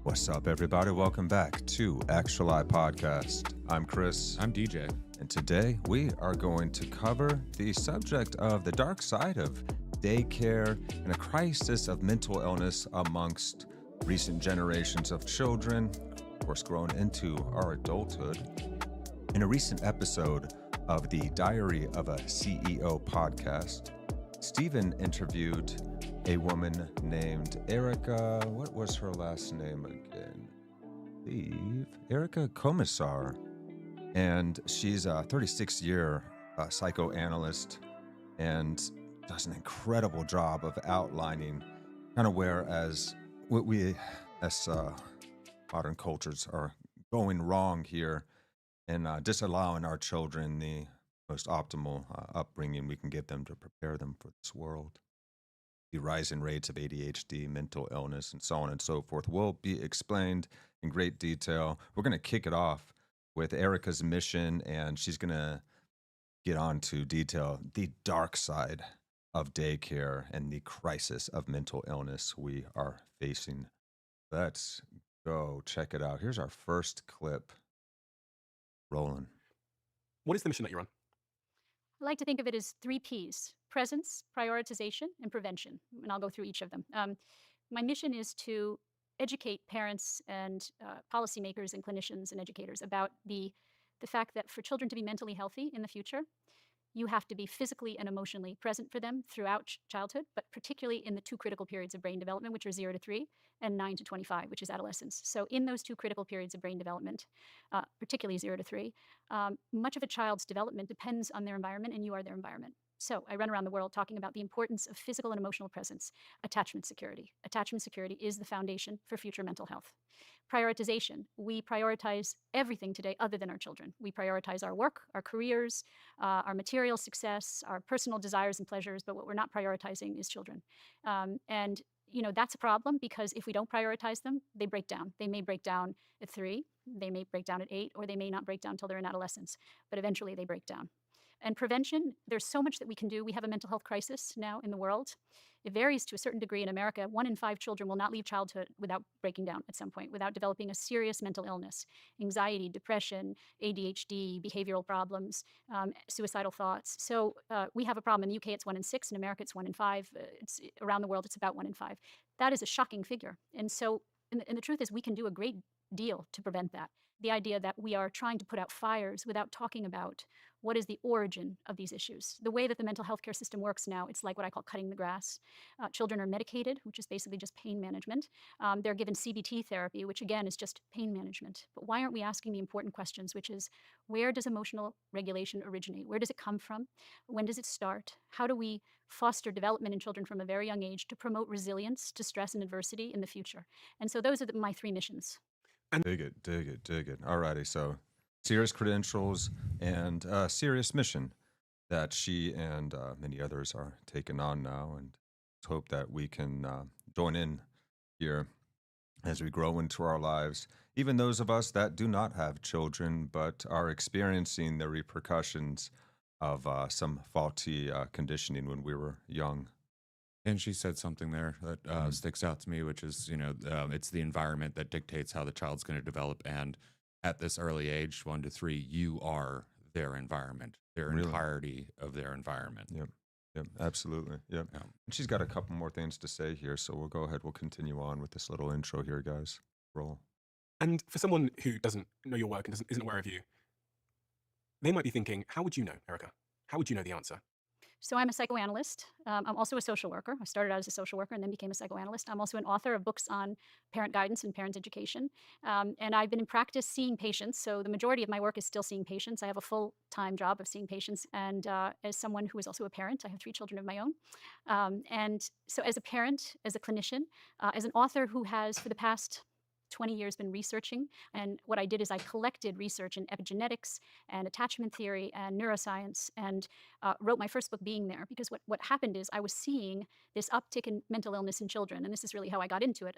What's up, everybody? Welcome back to Actuali Podcast. I'm Chris. I'm DJ. And today we are going to cover the subject of the dark side of daycare and a crisis of mental illness amongst recent generations of children, of course, grown into our adulthood. In a recent episode of the Diary of a CEO podcast, Stephen interviewed a woman named Erica, what was her last name again? I believe Erica Komisar. And she's a 36-year psychoanalyst and does an incredible job of outlining kind of whereas what we as modern cultures are going wrong here and disallowing our children the most optimal upbringing we can give them to prepare them for this world. The rising rates of ADHD, mental illness, and so on and so forth will be explained in great detail. We're going to kick it off with Erica's mission, and she's going to get on to detail the dark side of daycare and the crisis of mental illness we are facing. Let's go check it out. Here's our first clip. Rolling. What is the mission that you're on? I like to think of it as 3 Ps: presence, prioritization, and prevention. And I'll go through each of them. My mission is to educate parents and policymakers and clinicians and educators about the fact that for children to be mentally healthy in the future, you have to be physically and emotionally present for them throughout childhood, but particularly in the 2 critical periods of brain development, which are 0 to 3 and 9 to 25, which is adolescence. So in those 2 critical periods of brain development, particularly 0 to 3, much of a child's development depends on their environment, and you are their environment. So I run around the world talking about the importance of physical and emotional presence, attachment security. Attachment security is the foundation for future mental health. Prioritization. We prioritize everything today other than our children. We prioritize our work, our careers, our material success, our personal desires and pleasures, but what we're not prioritizing is children. And that's a problem because if we don't prioritize them, they break down. They may break down at 3, they may break down at 8, or they may not break down until they're in adolescence, but eventually they break down. And prevention, there's so much that we can do. We have a mental health crisis now in the world. It varies to a certain degree in America. 1 in 5 children will not leave childhood without breaking down at some point, without developing a serious mental illness, anxiety, depression, ADHD, behavioral problems, suicidal thoughts. So we have a problem. In the UK, it's 1 in 6. In America, it's 1 in 5. It's around the world, it's about 1 in 5. That is a shocking figure. And so, and the truth is we can do a great deal to prevent that. The idea that we are trying to put out fires without talking about what is the origin of these issues. The way that the mental health care system works now, it's like what I call cutting the grass. Children are medicated, which is basically just pain management. They're given CBT therapy, which again is just pain management. But why aren't we asking the important questions, which is, where does emotional regulation originate? Where does it come from? When does it start? How do we foster development in children from a very young age to promote resilience to stress and adversity in the future? And so those are my 3 missions. Dig it. Alrighty, so serious credentials and a serious mission that she and many others are taking on now, and let's hope that we can join in here as we grow into our lives, even those of us that do not have children but are experiencing the repercussions of some faulty conditioning when we were young. And she said something there that sticks out to me, which is, it's the environment that dictates how the child's going to develop. And at this early age, 1 to 3, you are their environment, their Really? entirety of their environment. Yep, absolutely. Yep. Yeah. And she's got a couple more things to say here, so we'll go ahead. We'll continue on with this little intro here, guys. Roll. And for someone who doesn't know your work and isn't aware of you, they might be thinking, how would you know, Erica? How would you know the answer? So I'm a psychoanalyst. I'm also a social worker. I started out as a social worker and then became a psychoanalyst. I'm also an author of books on parent guidance and parent education. And I've been in practice seeing patients. So the majority of my work is still seeing patients. I have a full-time job of seeing patients. And as someone who is also a parent, I have 3 children of my own. And so as a parent, as a clinician, as an author who has for the past 20 years been researching. And what I did is I collected research in epigenetics and attachment theory and neuroscience and wrote my first book, Being There, because what happened is I was seeing this uptick in mental illness in children. And this is really how I got into it.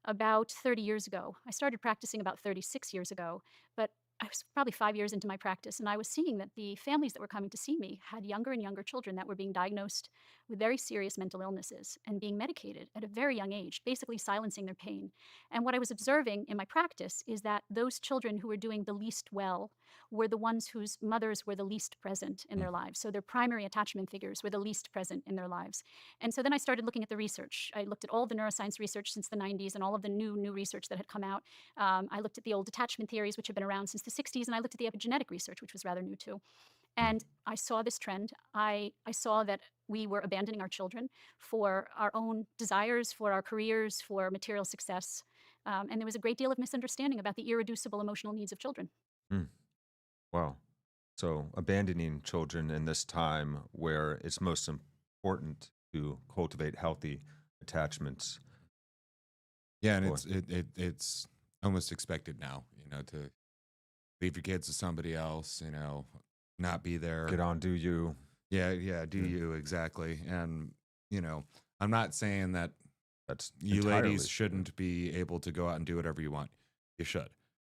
About 30 years ago. I started practicing about 36 years ago, but I was probably 5 years into my practice, and I was seeing that the families that were coming to see me had younger and younger children that were being diagnosed with very serious mental illnesses and being medicated at a very young age, basically silencing their pain. And what I was observing in my practice is that those children who were doing the least well were the ones whose mothers were the least present in Mm. their lives. So their primary attachment figures were the least present in their lives. And so then I started looking at the research. I looked at all the neuroscience research since the 90s and all of the new research that had come out. I looked at the old attachment theories, which have been around since the 60s, and I looked at the epigenetic research, which was rather new too. And I saw this trend. I saw that we were abandoning our children for our own desires, for our careers, for material success. And there was a great deal of misunderstanding about the irreducible emotional needs of children. Mm. Wow. So abandoning children in this time where it's most important to cultivate healthy attachments. Yeah, and Boy. it's almost expected now, to leave your kids to somebody else, not be there. Get on, do you? Yeah, do Yeah. you exactly? And I'm not saying that That's you entirely ladies true. shouldn't be able to go out and do whatever you want. You should,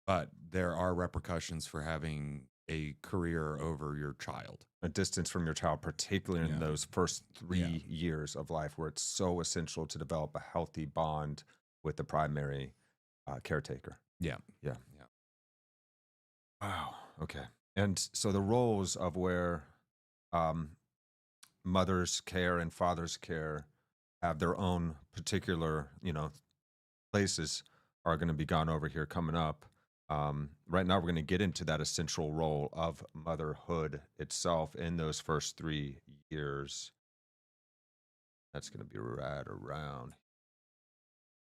but there are repercussions for having a career over your child. A distance from your child, particularly in Yeah. those first three Yeah. years of life, where it's so essential to develop a healthy bond with the primary caretaker. Yeah. Wow. Okay. And so the roles of where um, mother's care and father's care have their own particular, places are going to be gone over here coming up. Right now, we're going to get into that essential role of motherhood itself in those first 3 years. That's going to be right around.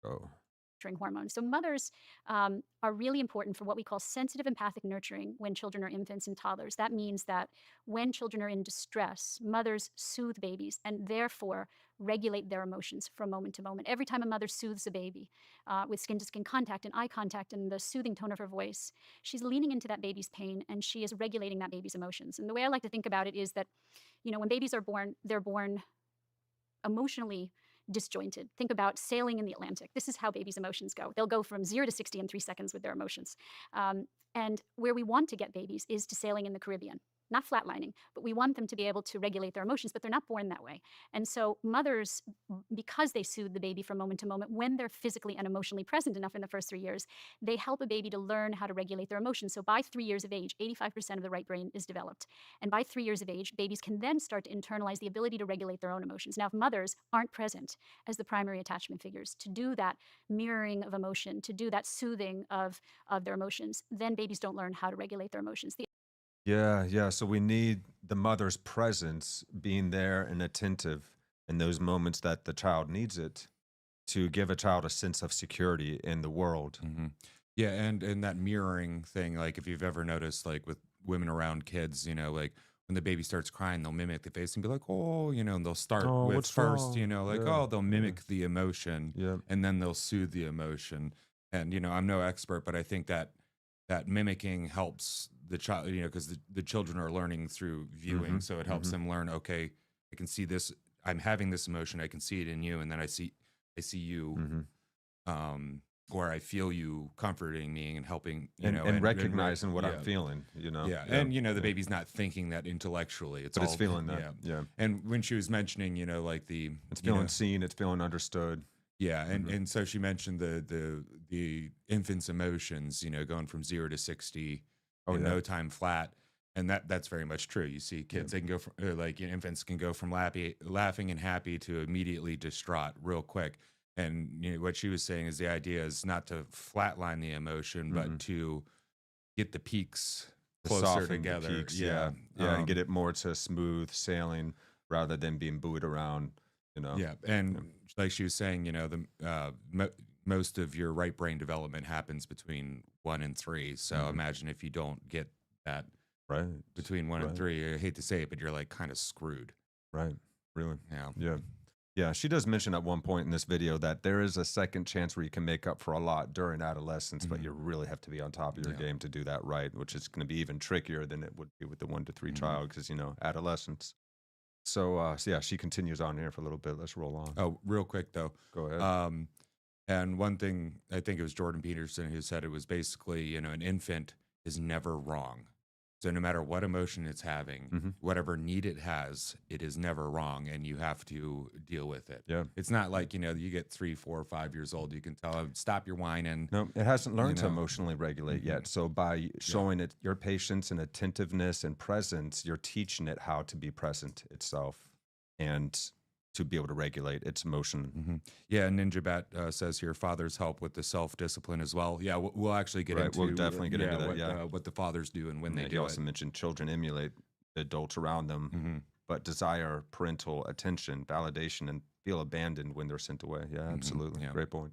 Oh, Nurturing hormones. So mothers are really important for what we call sensitive empathic nurturing when children are infants and toddlers. That means that when children are in distress, mothers soothe babies and therefore regulate their emotions from moment to moment. Every time a mother soothes a baby with skin to skin contact and eye contact and the soothing tone of her voice, she's leaning into that baby's pain and she is regulating that baby's emotions. And the way I like to think about it is that, when babies are born, they're born emotionally disjointed. Think about sailing in the Atlantic. This is how babies' emotions go. They'll go from 0 to 60 in 3 seconds with their emotions. And where we want to get babies is to sailing in the Caribbean. Not flatlining, but we want them to be able to regulate their emotions, but they're not born that way. And so mothers, because they soothe the baby from moment to moment, when they're physically and emotionally present enough in the first 3 years, they help a baby to learn how to regulate their emotions. So by 3 years of age, 85% of the right brain is developed. And by 3 years of age, babies can then start to internalize the ability to regulate their own emotions. Now, if mothers aren't present as the primary attachment figures to do that mirroring of emotion, to do that soothing of their emotions, then babies don't learn how to regulate their emotions. yeah. So we need the mother's presence being there and attentive in those moments that the child needs it to give a child a sense of security in the world. Mm-hmm. Yeah, and that mirroring thing, like if you've ever noticed, like with women around kids, like when the baby starts crying, they'll mimic the face and be like, oh, and they'll start Oh, with what's first, wrong? like, Yeah, oh, they'll mimic the emotion Yeah. and then they'll soothe the emotion. And, I'm no expert, but I think that mimicking helps the child, because the children are learning through viewing. Mhm, So it helps mhm. them learn, okay, I can see this, I'm having this emotion, I can see it in you. And then I see you, Mhm. or I feel you comforting me and helping, And recognizing what yeah. I'm feeling, Yeah. And, the baby's not thinking that intellectually. It's but all, it's feeling that. Yeah. Yeah. And when she was mentioning, like It's feeling seen, it's feeling understood. yeah, and so she mentioned the infant's emotions, going from 0 to 60 Oh, in yeah. no time flat, and that's very much true. You see kids, they can go from infants can go from laughing and happy to immediately distraught real quick. And what she was saying is the idea is not to flatline the emotion, but to get the peaks To closer soften the together. peaks, yeah, and get it more to smooth sailing rather than being buoyed around, Yeah, and like she was saying, most of your right brain development happens between 1 and 3. So imagine if you don't get that Right. between 1 and Right. 3. I hate to say it, but you're like kind of screwed. Right. Really. Yeah. Yeah. Yeah. She does mention at one point in this video that there is a second chance where you can make up for a lot during adolescence, but you really have to be on top of your Yeah. game to do that right, which is going to be even trickier than it would be with the 1 to 3 child because, adolescence. So, yeah, she continues on here for a little bit. Let's roll on. Oh, real quick though. Go ahead. And one thing, I think it was Jordan Peterson who said it was basically, an infant is never wrong. So no matter what emotion it's having, whatever need it has, it is never wrong, and you have to deal with it. Yeah. It's not like, you get 3, 4, 5 years old, you can tell them, stop your whining. No, it hasn't learned to know. emotionally regulate yet. So by showing it your patience and attentiveness and presence, you're teaching it how to be present itself and to be able to regulate its emotion. Yeah, Ninja Bat says here, fathers help with the self-discipline as well. Yeah, we'll actually get into We'll definitely get into that, what the fathers do and when they do You it. also mentioned children emulate the adults around them, but desire parental attention, validation, and feel abandoned when they're sent away. Yeah, absolutely. Yeah. Great point.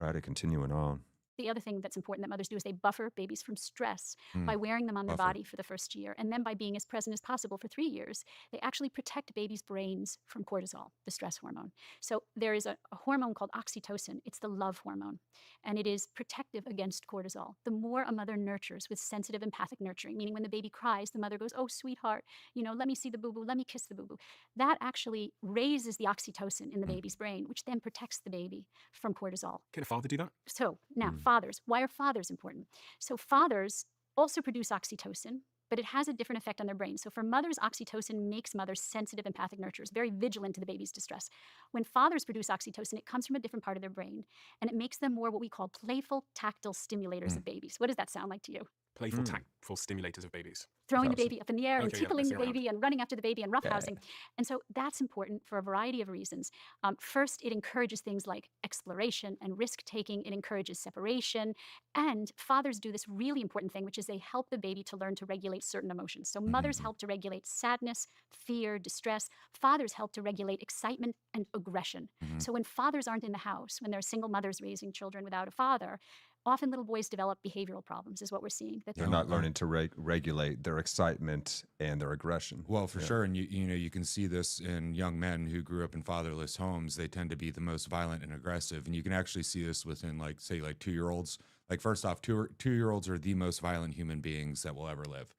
All right, continuing on. The other thing that's important that mothers do is they buffer babies from stress by wearing them on their Buffer. body for the first year. And then by being as present as possible for 3 years, they actually protect babies' brains from cortisol, the stress hormone. So there is a hormone called oxytocin. It's the love hormone, and it is protective against cortisol. The more a mother nurtures with sensitive empathic nurturing, meaning when the baby cries, the mother goes, oh, sweetheart, let me see the boo-boo, let me kiss the boo-boo. That actually raises the oxytocin in the baby's brain, which then protects the baby from cortisol. Can a father do that? So now, fathers. Why are fathers important? So fathers also produce oxytocin, but it has a different effect on their brain. So for mothers, oxytocin makes mothers sensitive, empathic nurturers, very vigilant to the baby's distress. When fathers produce oxytocin, it comes from a different part of their brain, and it makes them more what we call playful, tactile stimulators of babies. What does that sound like to you? Playful, tactful stimulators of babies. Throwing the baby up in the air and Okay, yeah, tickling the messing around. baby and running after the baby and roughhousing. And so that's important for a variety of reasons. First, it encourages things like exploration and risk-taking. It encourages separation. And fathers do this really important thing, which is they help the baby to learn to regulate certain emotions. So mothers help to regulate sadness, fear, distress. Fathers help to regulate excitement and aggression. So when fathers aren't in the house, when there are single mothers raising children without a father, often little boys develop behavioral problems, is what we're seeing. That They're not learning to regulate their excitement and their aggression. Well, for sure, and you can see this in young men who grew up in fatherless homes. They tend to be the most violent and aggressive, and you can actually see this within, like, say, like 2-year-olds. Like, first off, 2-year-olds are the most violent human beings that will ever live.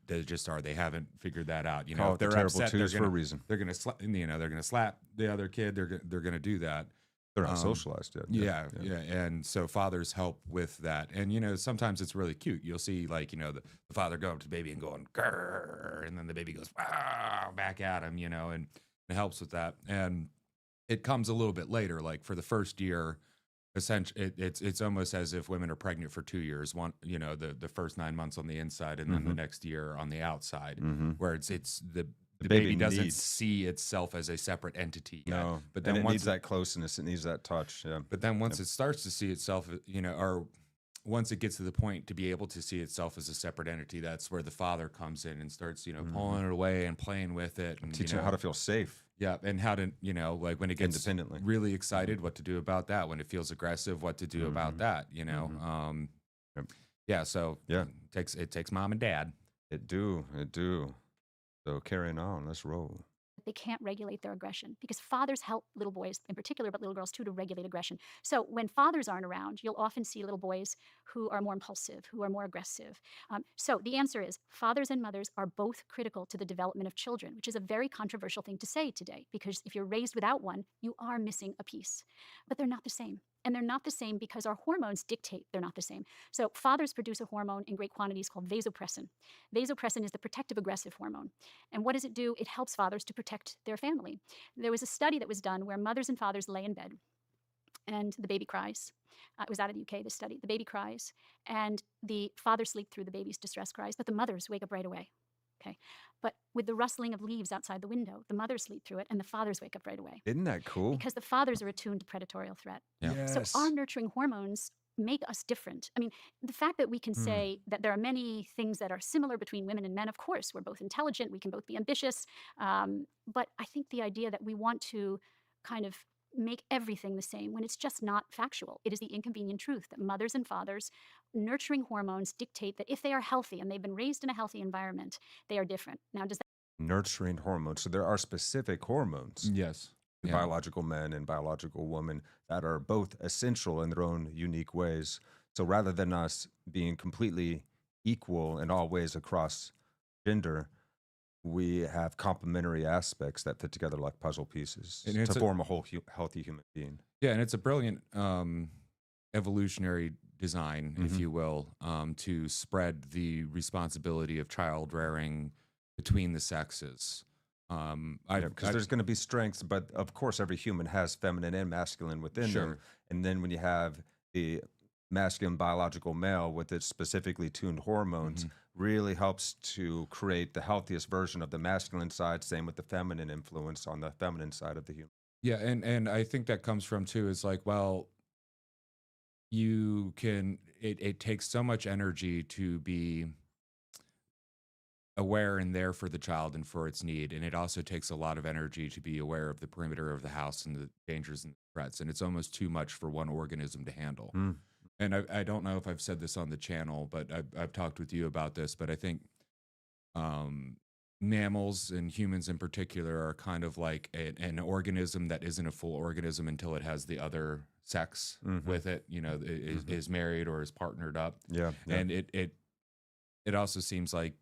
They just are. They haven't figured that out. Call If it the they're terrible upset, twos for a reason. They're gonna slap. They're gonna slap the other kid. They're gonna do that. They're not socialized yet. Yeah. And so fathers help with that. And, sometimes it's really cute. You'll see, like, the father go up to the baby and going, grrr, and then the baby goes, wow, back at him, and it helps with that. And it comes a little bit later, like for the first year, essentially, it's almost as if women are pregnant for 2 years. One, the first 9 months on the inside, and then the next year on the outside, where it's the baby doesn't see itself as a separate entity yet. No, but then it once needs that closeness, it needs that touch. Yeah. But then once it starts to see itself, or once it gets to the point to be able to see itself as a separate entity, that's where the father comes in and starts, pulling it away and playing with it. And teaching it how to feel safe. Yeah, and how to, like when it gets independently really excited, what to do about that. When it feels aggressive, what to do about that, Yeah, so it takes mom and dad. It do. So carrying on, let's roll. They can't regulate their aggression because fathers help little boys in particular, but little girls too, to regulate aggression. So when fathers aren't around, you'll often see little boys who are more impulsive, who are more aggressive. So the answer is fathers and mothers are both critical to the development of children, which is a very controversial thing to say today, because if you're raised without one, you are missing a piece. But they're not the same. And they're not the same because our hormones dictate they're not the same. So fathers produce a hormone in great quantities called vasopressin. Vasopressin is the protective aggressive hormone. And what does it do? It helps fathers to protect their family. There was a study that was done where mothers and fathers lay in bed and the baby cries. It was out of the UK, this study. The baby cries and the father sleeps through the baby's distress cries, but the mothers wake up right away. Okay. But with the rustling of leaves outside the window, the mothers sleep through it and the fathers wake up right away. Isn't that cool? Because the fathers are attuned to predatorial threat. Yeah. Yes. So our nurturing hormones make us different. I mean, the fact that we can say that there are many things that are similar between women and men, of course, we're both intelligent, we can both be ambitious. But I think the idea that we want to kind of make everything the same when it's just not factual. It is the inconvenient truth that mothers and fathers' nurturing hormones dictate that if they are healthy and they've been raised in a healthy environment, they are different. Now, does that Nurturing hormones. So there are specific hormones. Yes. Yeah. Biological men and biological women that are both essential in their own unique ways. So rather than us being completely equal in all ways across gender, we have complementary aspects that fit together like puzzle pieces to form a whole healthy human being. Yeah, and it's a brilliant evolutionary design, if you will, to spread the responsibility of child rearing between the sexes. Because there's going to be strengths, but of course, every human has feminine and masculine within them. And then when you have the masculine biological male with its specifically tuned hormones, really helps to create the healthiest version of the masculine side. Same with the feminine influence on the feminine side of the human. Yeah, and I think that comes from too is like, well, it takes so much energy to be aware and there for the child and for its need, and it also takes a lot of energy to be aware of the perimeter of the house and the dangers and threats, and it's almost too much for one organism to handle. And I don't know if I've said this on the channel, but I've talked with you about this, but I think mammals and humans in particular are kind of like an organism that isn't a full organism until it has the other sex with it, is married or is partnered up. And it also seems like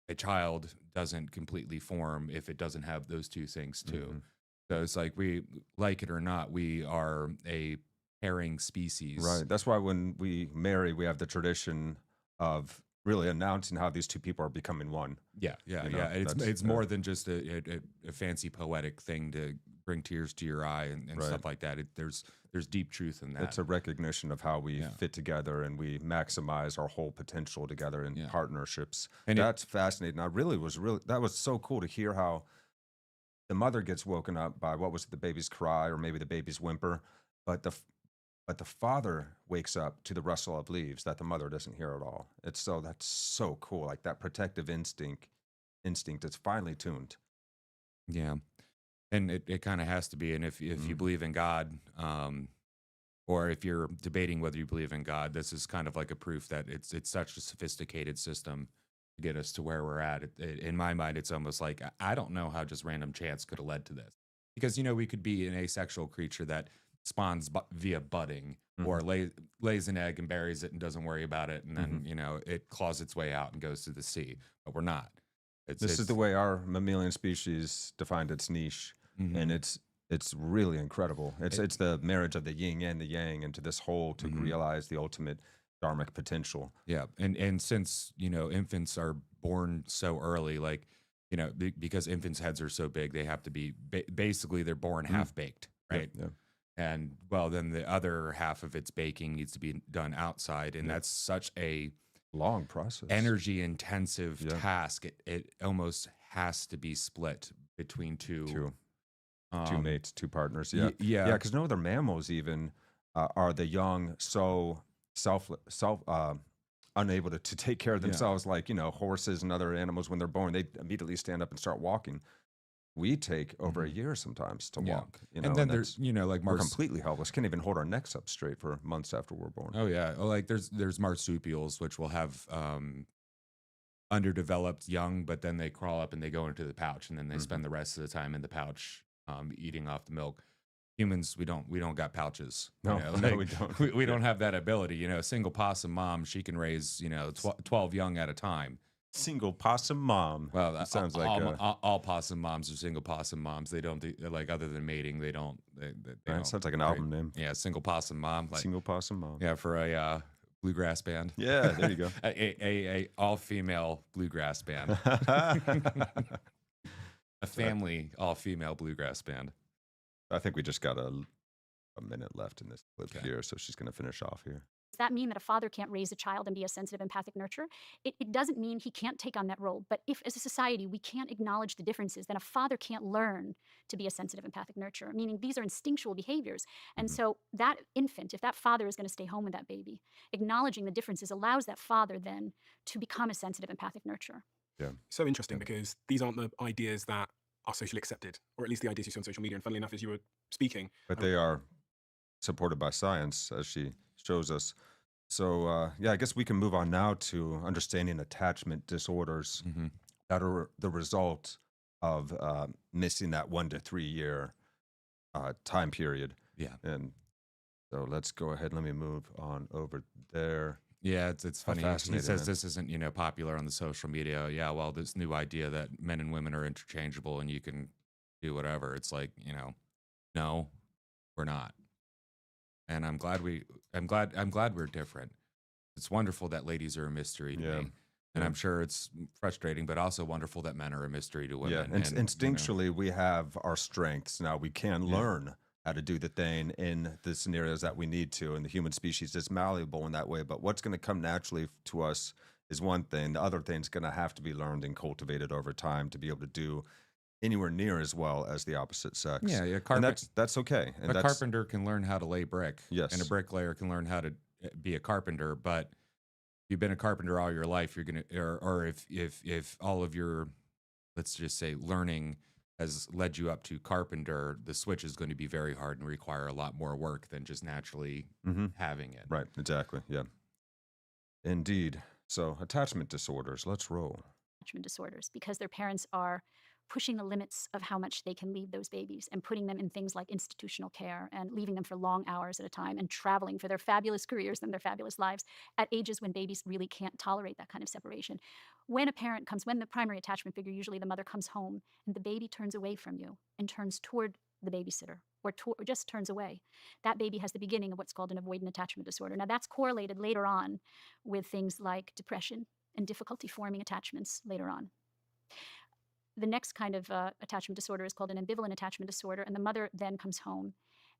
a child doesn't completely form if it doesn't have those two things too. So it's like, we like it or not, we are a pairing species. Right. That's why when we marry, we have the tradition of really announcing how these two people are becoming one. It's more than just a fancy poetic thing to bring tears to your eye and stuff like that. There's deep truth in that. It's a recognition of how we fit together and we maximize our whole potential together in partnerships. And that's fascinating. That was so cool to hear how the mother gets woken up by, what was it, the baby's cry or maybe the baby's whimper, but the father wakes up to the rustle of leaves that the mother doesn't hear at all. That's so cool. Like that protective instinct is finally tuned. Yeah. And it kind of has to be. And if you believe in God, or if you're debating whether you believe in God, this is kind of like a proof that it's such a sophisticated system to get us to where we're at. In my mind, it's almost like, I don't know how just random chance could have led to this. Because, we could be an asexual creature that spawns via budding, or lays an egg and buries it and doesn't worry about it. And then, it claws its way out and goes to the sea. But we're not. This is the way our mammalian species defined its niche. And it's really incredible. It's the marriage of the yin and the yang into this whole to realize the ultimate dharmic potential. Yeah. And since, infants are born so early, like, because infants' heads are so big, they have to be, basically they're born half-baked, right? Yeah. And, well, then the other half of its baking needs to be done outside. And that's such a long process, energy-intensive task. It almost has to be split between two mates, two partners. Yeah. Because no other mammals even are the young so unable to take care of themselves. Like, horses and other animals, when they're born, they immediately stand up and start walking. We take over a year sometimes to walk. And then there's, like we're completely helpless. Can't even hold our necks up straight for months after we're born. Oh yeah, like there's marsupials, which will have underdeveloped young, but then they crawl up and they go into the pouch, and then they spend the rest of the time in the pouch, eating off the milk. Humans, we don't got pouches. No, we don't. We don't have that ability. A single possum mom, she can raise 12 young at a time. Single possum mom. Well, that sounds like all possum moms are single possum moms. They don't do, like, other than mating. They don't. Sounds like an album name. Yeah, single possum mom. Like, single possum mom. Yeah, for a bluegrass band. Yeah, there you go. a all female bluegrass band. A family all female bluegrass band. I think we just got a minute left in this clip here, so she's going to finish off here. Does that mean that a father can't raise a child and be a sensitive, empathic nurturer? It doesn't mean he can't take on that role. But if, as a society, we can't acknowledge the differences, then a father can't learn to be a sensitive, empathic nurturer, meaning these are instinctual behaviors. And so that infant, if that father is going to stay home with that baby, acknowledging the differences allows that father then to become a sensitive, empathic nurturer. Yeah. So interesting, because these aren't the ideas that are socially accepted, or at least the ideas you see on social media. And funnily enough, as you were speaking. But they are supported by science, as she shows us. So, I guess we can move on now to understanding attachment disorders that are the result of missing that 1 to 3 year time period. Yeah. And so let's go ahead. Let me move on over there. Yeah, it's funny. He says this isn't, popular on the social media. Yeah, well, this new idea that men and women are interchangeable and you can do whatever. It's like, no, we're not. And I'm glad we're different. it's wonderful that ladies are a mystery to Yeah. me. And I'm sure it's frustrating, but also wonderful that men are a mystery to Yeah, women. and And, you know, instinctually we have our strengths. Now we can learn how to do the thing in the scenarios that we need to, and the human species is malleable in that way. But what's going to come naturally to us is one thing. The other thing's going to have to be learned and cultivated over time to be able to do anywhere near as well as the opposite sex. yeah, And that's okay. And a that's carpenter can learn how to lay brick, and a yes. bricklayer can learn how to be a carpenter. But if you've been a carpenter all your life, you're gonna, or if all of your, let's just say, learning has led you up to carpenter, the switch is going to be very hard and require a lot more work than just naturally having it. Right, exactly. Yeah. Indeed. So attachment disorders, let's roll. Attachment disorders, because their parents are pushing the limits of how much they can leave those babies and putting them in things like institutional care and leaving them for long hours at a time and traveling for their fabulous careers and their fabulous lives at ages when babies really can't tolerate that kind of separation. When the primary attachment figure, usually the mother, comes home and the baby turns away from you and turns toward the babysitter or just turns away, that baby has the beginning of what's called an avoidant attachment disorder. Now, that's correlated later on with things like depression and difficulty forming attachments later on. The next kind of attachment disorder is called an ambivalent attachment disorder, and the mother then comes home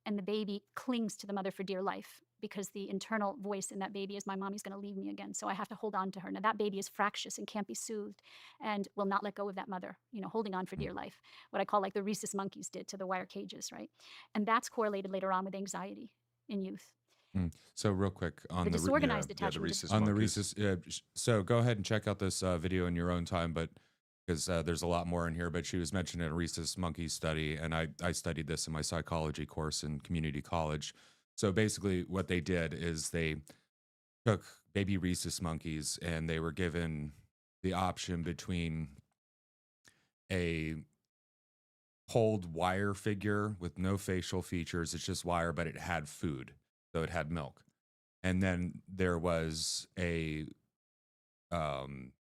and the baby clings to the mother for dear life because the internal voice in that baby is, my mommy's going to leave me again, so I have to hold on to her. Now, that baby is fractious and can't be soothed and will not let go of that mother, holding on for dear life, what I call like the rhesus monkeys did to the wire cages, right? And that's correlated later on with anxiety in youth. So real quick on The the disorganized the attachment rhesus on the monkeys. rhesus. So go ahead and check out this video in your own time, but because there's a lot more in here. But she was mentioning a rhesus monkey study, and I studied this in my psychology course in community college. So basically, what they did is they took baby rhesus monkeys, and they were given the option between a cold wire figure with no facial features. It's just wire, but it had food, so it had milk. And then there was a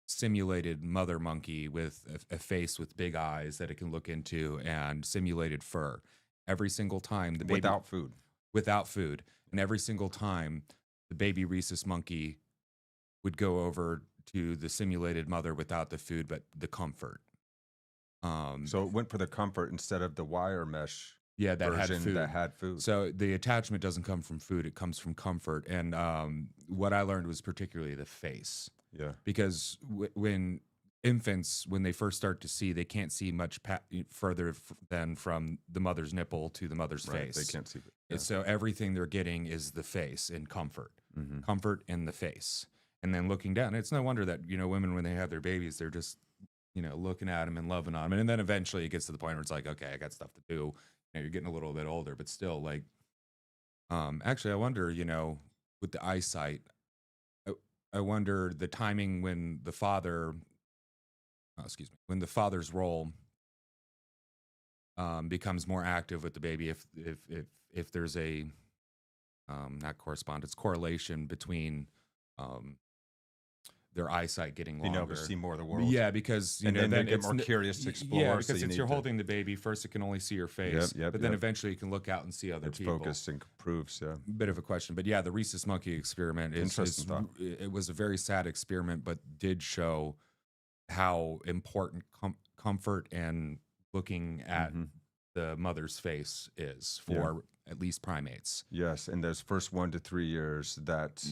simulated mother monkey with a face with big eyes that it can look into and simulated fur. Every single time the baby without food, and every single time the baby rhesus monkey would go over to the simulated mother without the food but the comfort. So it went for the comfort instead of the wire mesh that version had food. So the attachment doesn't come from food; it comes from comfort. And what I learned was particularly the face. Yeah. Because when infants, when they first start to see, they can't see much further than from the mother's nipple to the mother's face. They can't see it. Yeah. So everything they're getting is the face and comfort, comfort in the face. And then looking down, it's no wonder that, women, when they have their babies, they're just, looking at them and loving on them. And then eventually it gets to the point where it's like, okay, I got stuff to do. You're getting a little bit older, but still, like, actually, I wonder, with the eyesight, I wonder the timing when the father, when the father's role becomes more active with the baby, if there's a not correspondence, correlation between their eyesite getting longer. Being able to see more of the world. Yeah, because then they get more curious to explore. Yeah, because so you're holding the baby. First, it can only see your face, but then eventually you can look out and see other people. Focused and improves. Yeah. Bit of a question, but yeah, the rhesus monkey experiment it was a very sad experiment, but did show how important comfort and looking at the mother's face is for at least primates. Yes, in those first 1 to 3 years, that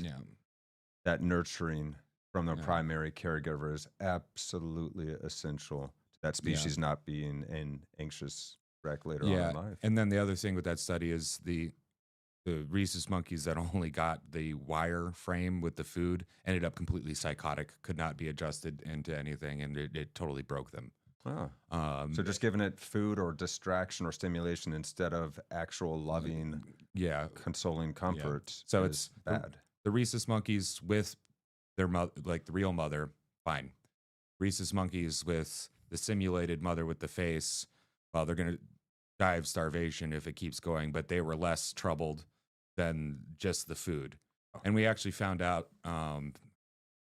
nurturing from the primary caregiver is absolutely essential to that species not being an anxious wreck later on in life. And then the other thing with that study is the rhesus monkeys that only got the wire frame with the food ended up completely psychotic, could not be adjusted into anything, and it totally broke them. Oh. So just giving it food or distraction or stimulation instead of actual loving, consoling comfort so it's bad. The rhesus monkeys with their mother, like the real mother, fine. Rhesus monkeys with the simulated mother with the face, well, they're going to die of starvation if it keeps going, but they were less troubled than just the food. And we actually found out,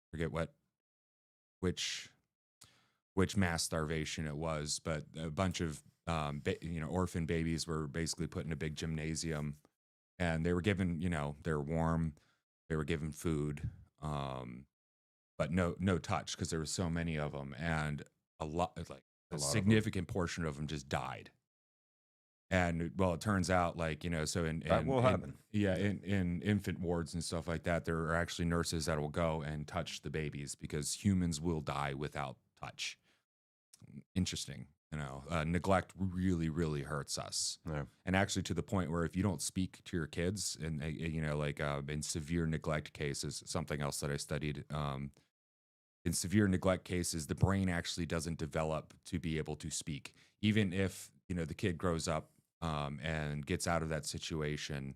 forget which mass starvation it was, but a bunch of orphan babies were basically put in a big gymnasium, and they were given, they're warm, they were given food, but no touch because there were so many of them, and a A lot of 'em. significant portion of them just died. And well, it turns out so That will happen. in infant wards and stuff like that, there are actually nurses that will go and touch the babies because humans will die without touch. Interesting. Neglect really, really hurts us. Yeah. And actually to the point where if you don't speak to your kids and, in severe neglect cases, something else that I studied, in severe neglect cases, the brain actually doesn't develop to be able to speak. Even if, the kid grows up and gets out of that situation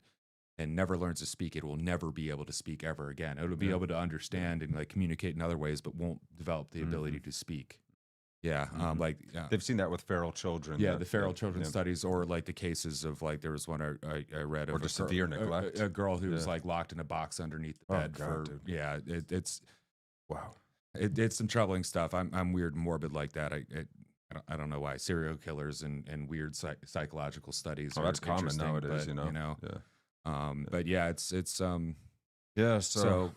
and never learns to speak, it will never be able to speak ever again. It'll be able to understand and communicate in other ways, but won't develop the ability to speak. Yeah, They've seen that with feral children. the feral children studies, or the cases of there was one I read of Or just severe neglect. a girl who was locked in a box underneath the bed God, for dude. it's Wow. it's some troubling stuff. I'm weird and morbid like that. I don't know why serial killers and weird psychological studies. Oh, are that's common interesting, nowadays, but, Yeah. But yeah, it's Yeah. so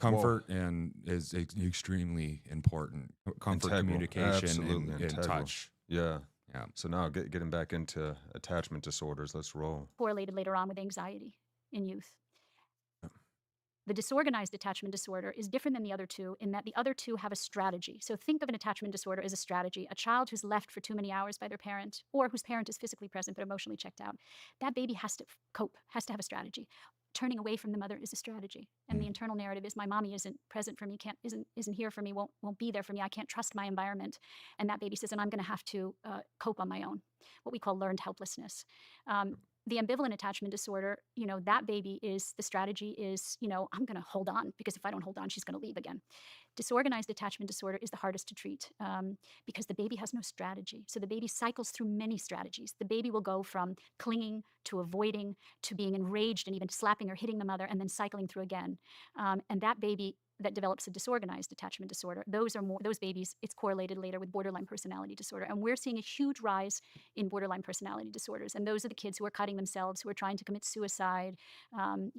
comfort and is extremely important. Comfort, Integral. communication, Absolutely and integral. touch. Yeah. Yeah. So now getting back into attachment disorders. Let's roll. Correlated later on with anxiety in youth. The disorganized attachment disorder is different than the other two in that the other two have a strategy. So think of an attachment disorder as a strategy. A child who's left for too many hours by their parent, or whose parent is physically present but emotionally checked out. That baby has to cope, has to have a strategy. Turning away from the mother is a strategy. And the internal narrative is my mommy isn't present for me, isn't here for me, won't be there for me. I can't trust my environment. And that baby says, and I'm going to have to cope on my own. What we call learned helplessness. The ambivalent attachment disorder, that baby is, the strategy is, I'm going to hold on because if I don't hold on, she's going to leave again. Disorganized attachment disorder is the hardest to treat because the baby has no strategy. So the baby cycles through many strategies. The baby will go from clinging to avoiding to being enraged and even slapping or hitting the mother and then cycling through again. And that baby that develops a disorganized attachment disorder, those babies, it's correlated later with borderline personality disorder. And we're seeing a huge rise in borderline personality disorders. And those are the kids who are cutting themselves, who are trying to commit suicide.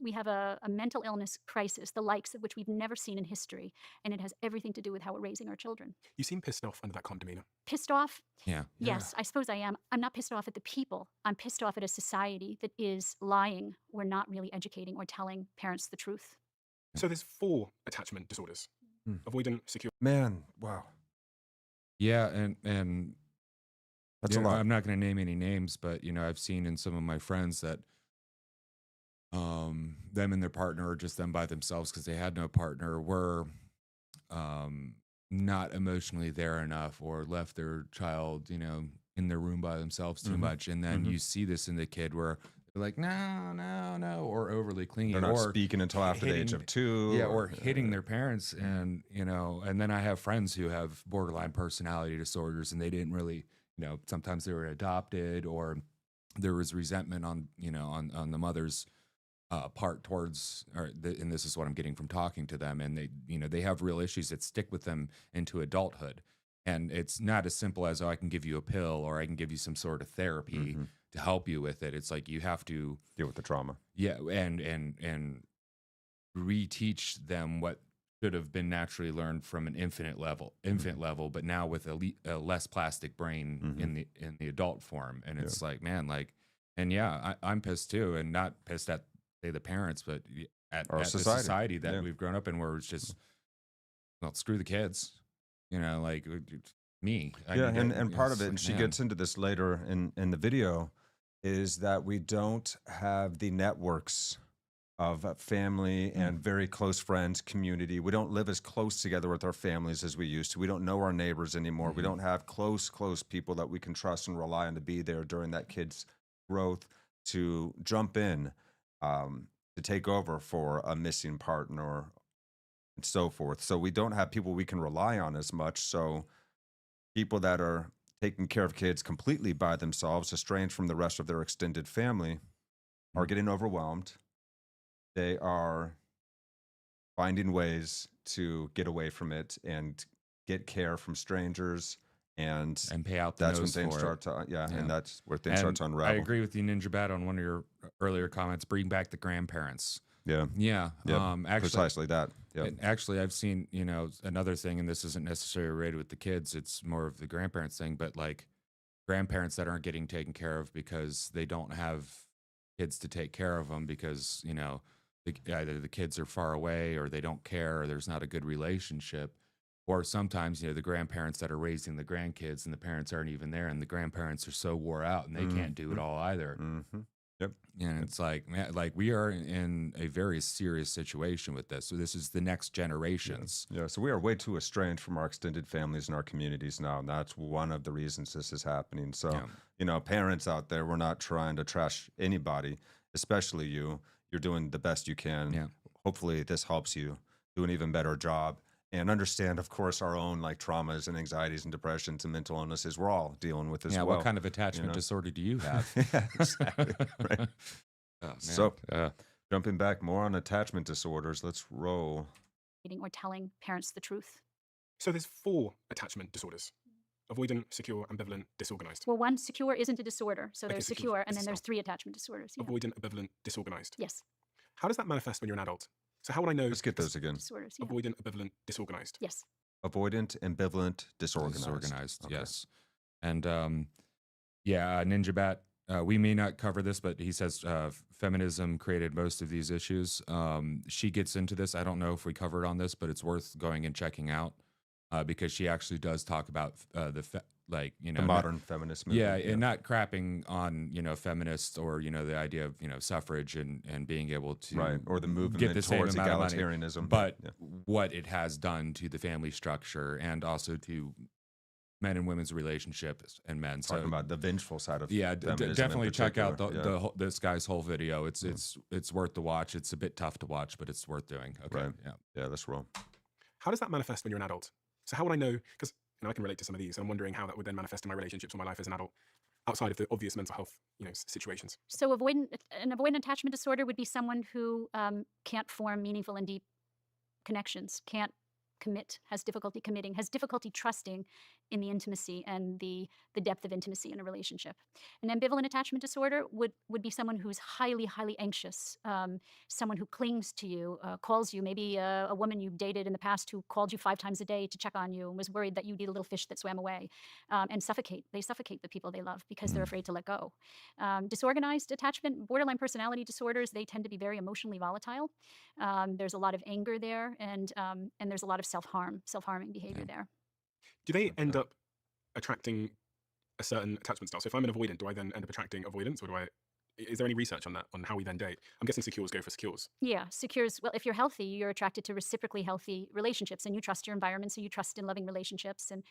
We have a mental illness crisis, the likes of which we've never seen in history. And it has everything to do with how we're raising our children. You seem pissed off under that calm demeanor. Pissed off? Yeah. Yes, I suppose I am. I'm not pissed off at the people. I'm pissed off at a society that is lying. We're not really educating or telling parents the truth. So there's 4 attachment disorders. Avoidant, secure. Man, wow. Yeah, and That's a lot. I'm not going to name any names, but I've seen in some of my friends that them and their partner, or just them by themselves because they had no partner, were not emotionally there enough, or left their child, in their room by themselves too much. And then you see this in the kid where they're like, no, or overly clingy. They're not or speaking until after the age of 2. Yeah, or hitting their parents. And, and then I have friends who have borderline personality disorders, and they didn't really, sometimes they were adopted, or there was resentment on the mother's part towards, and this is what I'm getting from talking to them. And they have real issues that stick with them into adulthood. And it's not as simple as, I can give you a pill, or I can give you some sort of therapy to help you with it. It's like you have to deal with the trauma. Yeah, and reteach them what should have been naturally learned from an infant level, but now with a less plastic brain in the adult form. And it's like, man, and yeah, I'm pissed too, and not pissed at the parents, but at the society that we've grown up in, where it's just, well, screw the kids. Me. And part of it, and she gets into this later in the video, is that we don't have the networks of family and very close friends, community. We don't live as close together with our families as we used to. We don't know our neighbors anymore. We don't have close people that we can trust and rely on to be there during that kid's growth, to jump in, to take over for a missing partner, and so forth. So we don't have people we can rely on as much. So people that are taking care of kids completely by themselves, estranged from the rest of their extended family, are getting overwhelmed. They are finding ways to get away from it and get care from strangers, and pay out the that's when nose things for start to and that's where things start to And unravel. I agree with you, Ninja Bat, on one of your earlier comments. Bring back the grandparents. Yeah. Yeah. Actually, precisely that. Yeah. And actually, I've seen, another thing, and this isn't necessarily related with the kids, it's more of the grandparents thing, but like grandparents that aren't getting taken care of because they don't have kids to take care of them because, either the kids are far away or they don't care or there's not a good relationship. Or sometimes, the grandparents that are raising the grandkids and the parents aren't even there and the grandparents are so wore out and they can't do it all either. Mm-hmm. Yep. And it's like, man, like we are in a very serious situation with this. So this is the next generations. Yeah. So we are way too estranged from our extended families and our communities now. And that's one of the reasons this is happening. So, parents out there, we're not trying to trash anybody, especially you. You're doing the best you can. Yeah. Hopefully this helps you do an even better job. And understand, of course, our own like traumas and anxieties and depressions and mental illnesses we're all dealing with as well. What kind of attachment disorder do you have? Yeah, exactly. Right. Oh, man. So, jumping back more on attachment disorders, let's roll. Or telling parents the truth. So there's 4 attachment disorders: avoidant, secure, ambivalent, disorganized. Well, one, secure isn't a disorder. So Okay, there's secure secure, and is then a there's style. 3 attachment disorders. Yeah. Avoidant, ambivalent, disorganized. Yes. How does that manifest when you're an adult? So how would I know? Let's get those again. Disorders. Yeah. Avoidant, ambivalent, disorganized. Yes. Avoidant, ambivalent, disorganized. Disorganized, Okay. yes. And Ninja Bat, we may not cover this, but he says feminism created most of these issues. She gets into this. I don't know if we covered on this, but it's worth going and checking out because she actually does talk about The modern feminist movement. and not crapping on, feminists or, the idea of, suffrage and being able to Right, or the movement get the same towards amount of money, egalitarianism. but what it has done to the family structure and also to men and women's relationships and men. Talking about the vengeful side of feminism in definitely check out particular. this guy's whole video. It's worth the watch. It's a bit tough to watch, but it's worth doing. Okay, Right. Yeah, let's roll. How does that manifest when you're an adult? So how would I know? Because I can relate to some of these. And I'm wondering how that would then manifest in my relationships or my life as an adult, outside of the obvious mental health, situations. So an avoidant attachment disorder would be someone who can't form meaningful and deep connections, can't commit, has difficulty committing, has difficulty trusting in the intimacy and the depth of intimacy in a relationship. An ambivalent attachment disorder would be someone who's highly, highly anxious, someone who clings to you, calls you, maybe a woman you've dated in the past who called you 5 times a day to check on you and was worried that you'd eat a little fish that swam away, and they suffocate the people they love because they're afraid to let go. Disorganized attachment, borderline personality disorders, they tend to be very emotionally volatile. There's a lot of anger there, and there's a lot of self-harming behavior there. Do they end up attracting a certain attachment style? So if I'm an avoidant, do I then end up attracting avoidance, or is there any research on that, on how we then date? I'm guessing secures go for secures. Yeah, secures. Well, if you're healthy, you're attracted to reciprocally healthy relationships, and you trust your environment, so you trust in loving relationships. And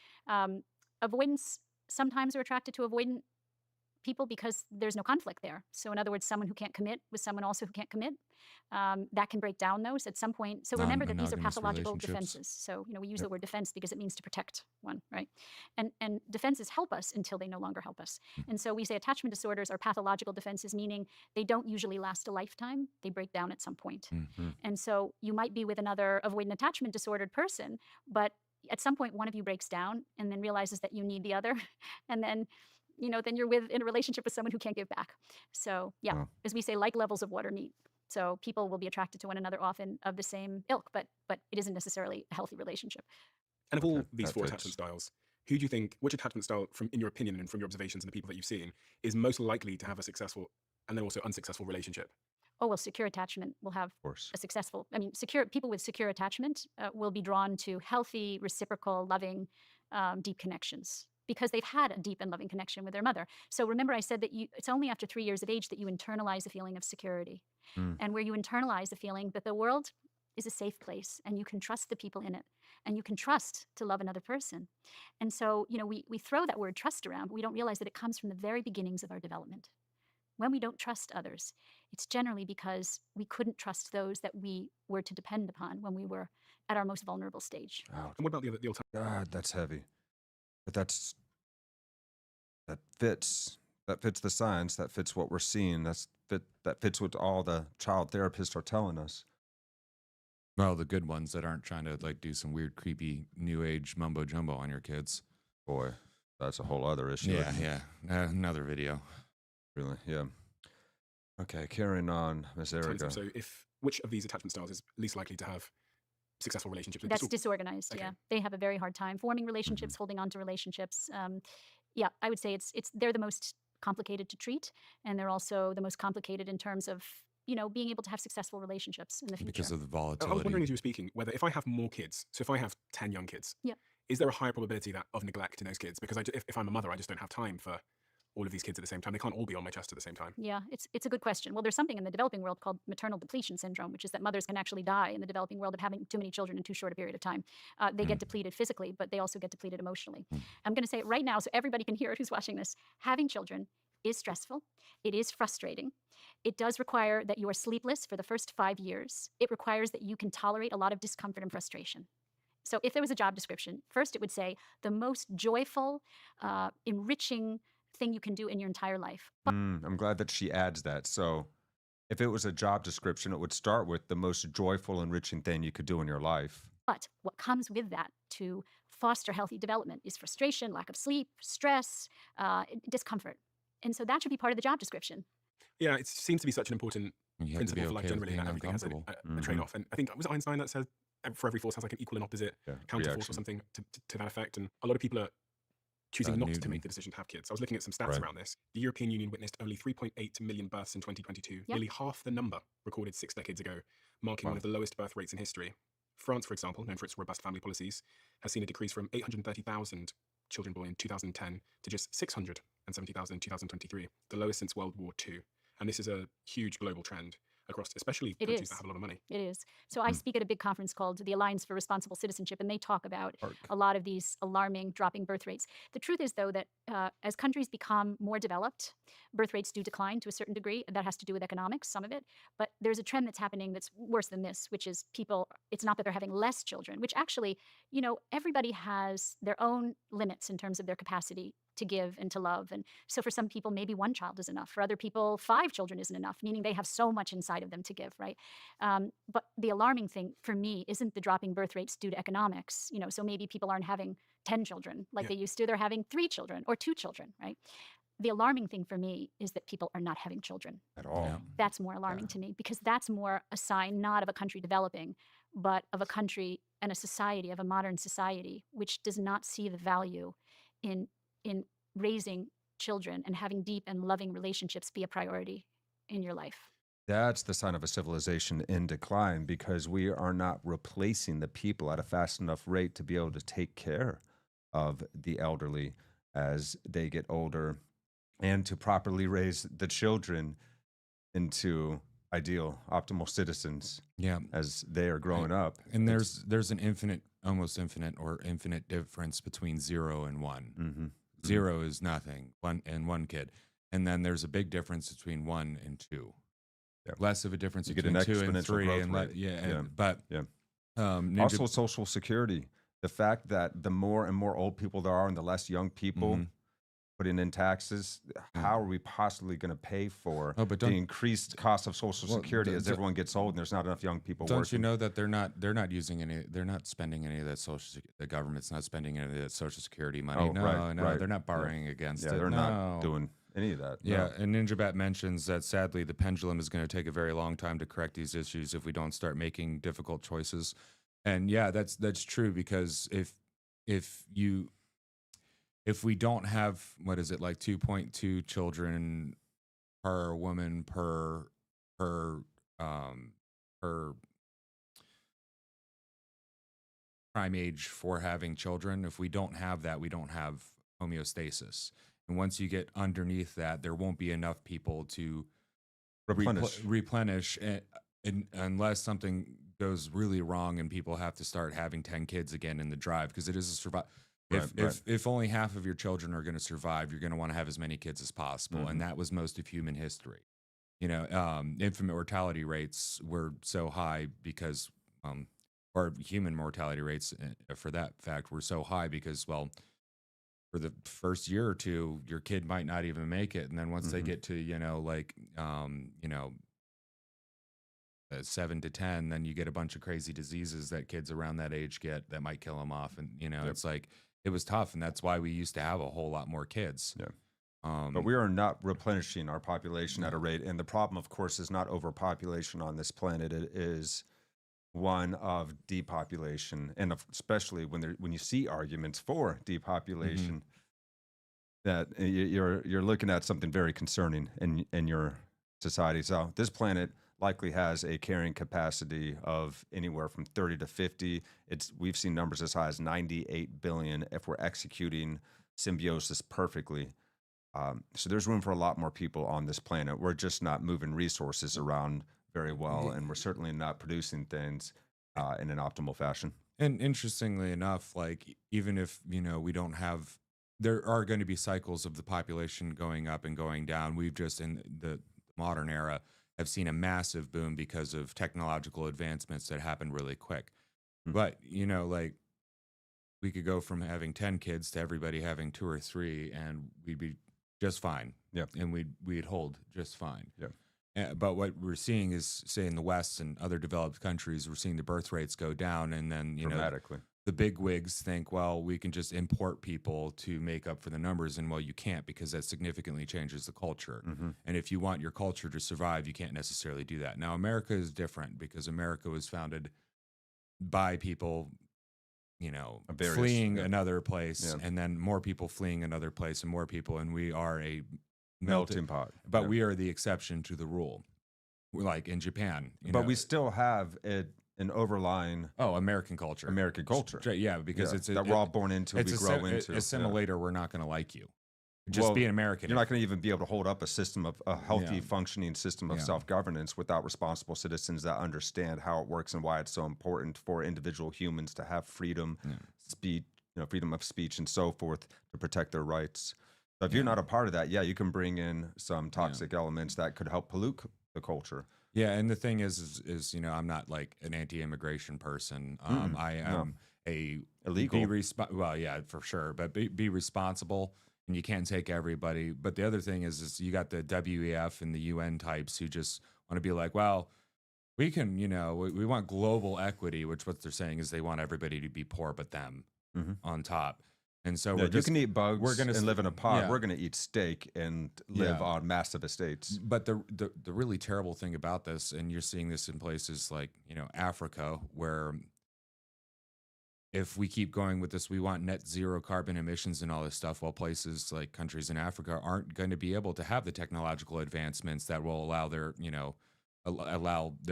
avoidance sometimes are attracted to avoidant people because there's no conflict there. So in other words, someone who can't commit with someone also who can't commit, that can break down those at some point. So remember that these are Non-monogamous pathological relationships. defenses. So we use the word defense because it means to protect one, right? And defenses help us until they no longer help us. And so we say attachment disorders are pathological defenses, meaning they don't usually last a lifetime. They break down at some point. And so you might be with another avoidant attachment disordered person, but at some point one of you breaks down and then realizes that you need the other, and then then you're in a relationship with someone who can't give back. So as we say, like levels of water meet. So people will be attracted to one another often of the same ilk, but it isn't necessarily a healthy relationship. And of all these that 4 fits. attachment styles, who do you think, which attachment style, in your opinion and from your observations and the people that you've seen, is most likely to have a successful and then also unsuccessful relationship? Oh, well, secure attachment will have Of course. a successful, people with secure attachment will be drawn to healthy, reciprocal, loving, deep connections, because they've had a deep and loving connection with their mother. So remember I said that it's only after 3 years of age that you internalize a feeling of security. And where you internalize the feeling that the world is a safe place and you can trust the people in it and you can trust to love another person. And so, we throw that word trust around, but we don't realize that it comes from the very beginnings of our development. When we don't trust others, it's generally because we couldn't trust those that we were to depend upon when we were at our most vulnerable stage. Ouch. And what about the alternative? God, that's heavy. But that fits the science, that fits what we're seeing, that fits what all the child therapists are telling us. Well, the good ones that aren't trying to do some weird, creepy, new age mumbo jumbo on your kids. Boy, that's a whole other issue. Yeah. Another video. Really, yeah. Okay, carrying on, Ms. Erica. So which of these attachment styles is least likely to have successful relationships. That's disorganized. Okay. Yeah, they have a very hard time forming relationships, holding on to relationships. Yeah, I would say they're the most complicated to treat, and they're also the most complicated in terms of being able to have successful relationships in the future. because of the I was volatility. wondering as you were speaking, whether if I have more kids, so if I have 10 young kids, Yeah. is there a higher probability of neglect in those kids? Because if I'm a mother, I just don't have time for all of these kids at the same time. They can't all be on my chest at the same time. Yeah, it's a good question. Well, there's something in the developing world called maternal depletion syndrome, which is that mothers can actually die in the developing world of having too many children in too short a period of time. They get depleted physically, but they also get depleted emotionally. I'm going to say it right now so everybody can hear it who's watching this. Having children is stressful. It is frustrating. It does require that you are sleepless for the first 5 years. It requires that you can tolerate a lot of discomfort and frustration. So if there was a job description, first it would say the most joyful, enriching thing you can do in your entire life. I'm glad that she adds that. So if it was a job description, it would start with the most joyful, enriching thing you could do in your life. But what comes with that to foster healthy development is frustration, lack of sleep, stress, discomfort. And so that should be part of the job description. Yeah, it seems to be such an important You have to be principle for life okay with generally, being that everything has uncomfortable. a trade-off. And I think, was it Einstein that said for every force has like an equal and opposite counterforce reaction. or something to that effect? And a lot of people are choosing not to Newton. make the decision to have kids. I was looking at some stats Right. around this. The European Union witnessed only 3.8 million births in 2022, Yep. nearly half the number recorded 6 decades ago, marking Wow. one of the lowest birth rates in history. France, for example, known for its robust family policies, has seen a decrease from 830,000 children born in 2010 to just 670,000 in 2023, the lowest since World War II. And this is a huge global trend across, especially It countries is. that have a lot of money. It is. So I speak at a big conference called the Alliance for Responsible Citizenship, and they talk about Arc. a lot of these alarming dropping birth rates. The truth is, though, that as countries become more developed, birth rates do decline to a certain degree. That has to do with economics, some of it. But there's a trend that's happening that's worse than this, which is it's not that they're having less children, which actually, everybody has their own limits in terms of their capacity to give and to love. And so for some people, maybe 1 child is enough. For other people, 5 children isn't enough, meaning they have so much inside of them to give, right? But the alarming thing for me isn't the dropping birth rates due to economics. So maybe people aren't having 10 children like they used to. They're having 3 children or 2 children, right? The alarming thing for me is that people are not having children At all. Yeah. That's more alarming to me, because that's more a sign not of a country developing, but of a country and a society, of a modern society, which does not see the value in raising children and having deep and loving relationships be a priority in your life. That's the sign of a civilization in decline, because we are not replacing the people at a fast enough rate to be able to take care of the elderly as they get older, and to properly raise the children into ideal, optimal citizens Yeah. as they are growing up. And there's an almost infinite difference between 0 and 1. Mm-hmm. 0 is nothing, one kid. And then there's a big difference between 1 and 2. Yeah. Less of a difference You get between an 2 and exponential 3. growth And rate. Also, Social Security. The fact that the more and more old people there are and the less young people putting in taxes, how are we possibly going to pay for the increased cost of Social Security as everyone gets old and there's not enough young people Don't working? you know that they're not spending any of that the government's not spending any of that Social Security money? They're not borrowing against it. They're not doing any of that. Yeah, and Ninja Bat mentions that sadly the pendulum is going to take a very long time to correct these issues if we don't start making difficult choices. And yeah, that's true, because if we don't have, what is it, like 2.2 children per woman per prime age for having children, if we don't have that, we don't have homeostasis. And once you get underneath that, there won't be enough people to replenish and unless something goes really wrong and people have to start having 10 kids again in the drive, because it is a survival. If only half of your children are going to survive, you're going to want to have as many kids as possible. And that was most of human history. Infant mortality rates were so high because, or human mortality rates for that fact were so high because, well, for the first year or two, your kid might not even make it. And then once they get to, 7 to 10, then you get a bunch of crazy diseases that kids around that age get that might kill them off. And, it's like, it was tough. And that's why we used to have a whole lot more kids. Yeah. But we are not replenishing our population at a rate. And the problem, of course, is not overpopulation on this planet. It is one of depopulation, and especially when you see arguments for depopulation, that you're looking at something very concerning in your society. So this planet likely has a carrying capacity of anywhere from 30 to 50. We've seen numbers as high as 98 billion if we're executing symbiosis perfectly. So there's room for a lot more people on this planet. We're just not moving resources around very well, and we're certainly not producing things in an optimal fashion. And interestingly enough, like even if we don't have, there are going to be cycles of the population going up and going down. We've just in the modern era have seen a massive boom because of technological advancements that happened really quick. Mhm. But like we could go from having 10 kids to everybody having 2 or 3, and we'd be just fine. Yeah. And we'd hold just fine. Yeah. But what we're seeing is, say, in the West and other developed countries, we're seeing the birth rates go down, and then Dramatically. the big wigs think, well, we can just import people to make up for the numbers, and well, you can't, because that significantly changes the culture. Mhm. And if you want your culture to survive, you can't necessarily do that. Now, America is different because America was founded by people, Various, fleeing yeah. another place, Yeah. and then more people fleeing another place, and more people, and we are a Melting pot. but Yeah. we are the exception to the rule. We're like in Japan, But we still have an overlying American culture. American culture. Yeah, because it's that we're all born into, we grow into. Assimilator, we're not going to like you. Just Well, be an American. You're not going to even be able to hold up a healthy, Yeah. functioning system of Yeah. self-governance without responsible citizens that understand how it works and why it's so important for individual humans to have freedom, speech, freedom of speech and so forth, to protect their rights. So if you're not a part of that, you can bring in some toxic elements that could help pollute the culture. Yeah, and the thing is I'm not like an anti-immigration person. I am Illegal. Well, yeah, for sure, but be responsible, and you can't take everybody. But the other thing is you got the WEF and the UN types who just want to be like, well, we can, we want global equity, which what they're saying is they want everybody to be poor but them on top. And so you can eat bugs and live in a pod. yeah. We're going to eat steak and live on massive estates. But the really terrible thing about this, and you're seeing this in places like Africa, where if we keep going with this, we want net zero carbon emissions and all this stuff, while places like countries in Africa aren't going to be able to have the technological advancements that will allow their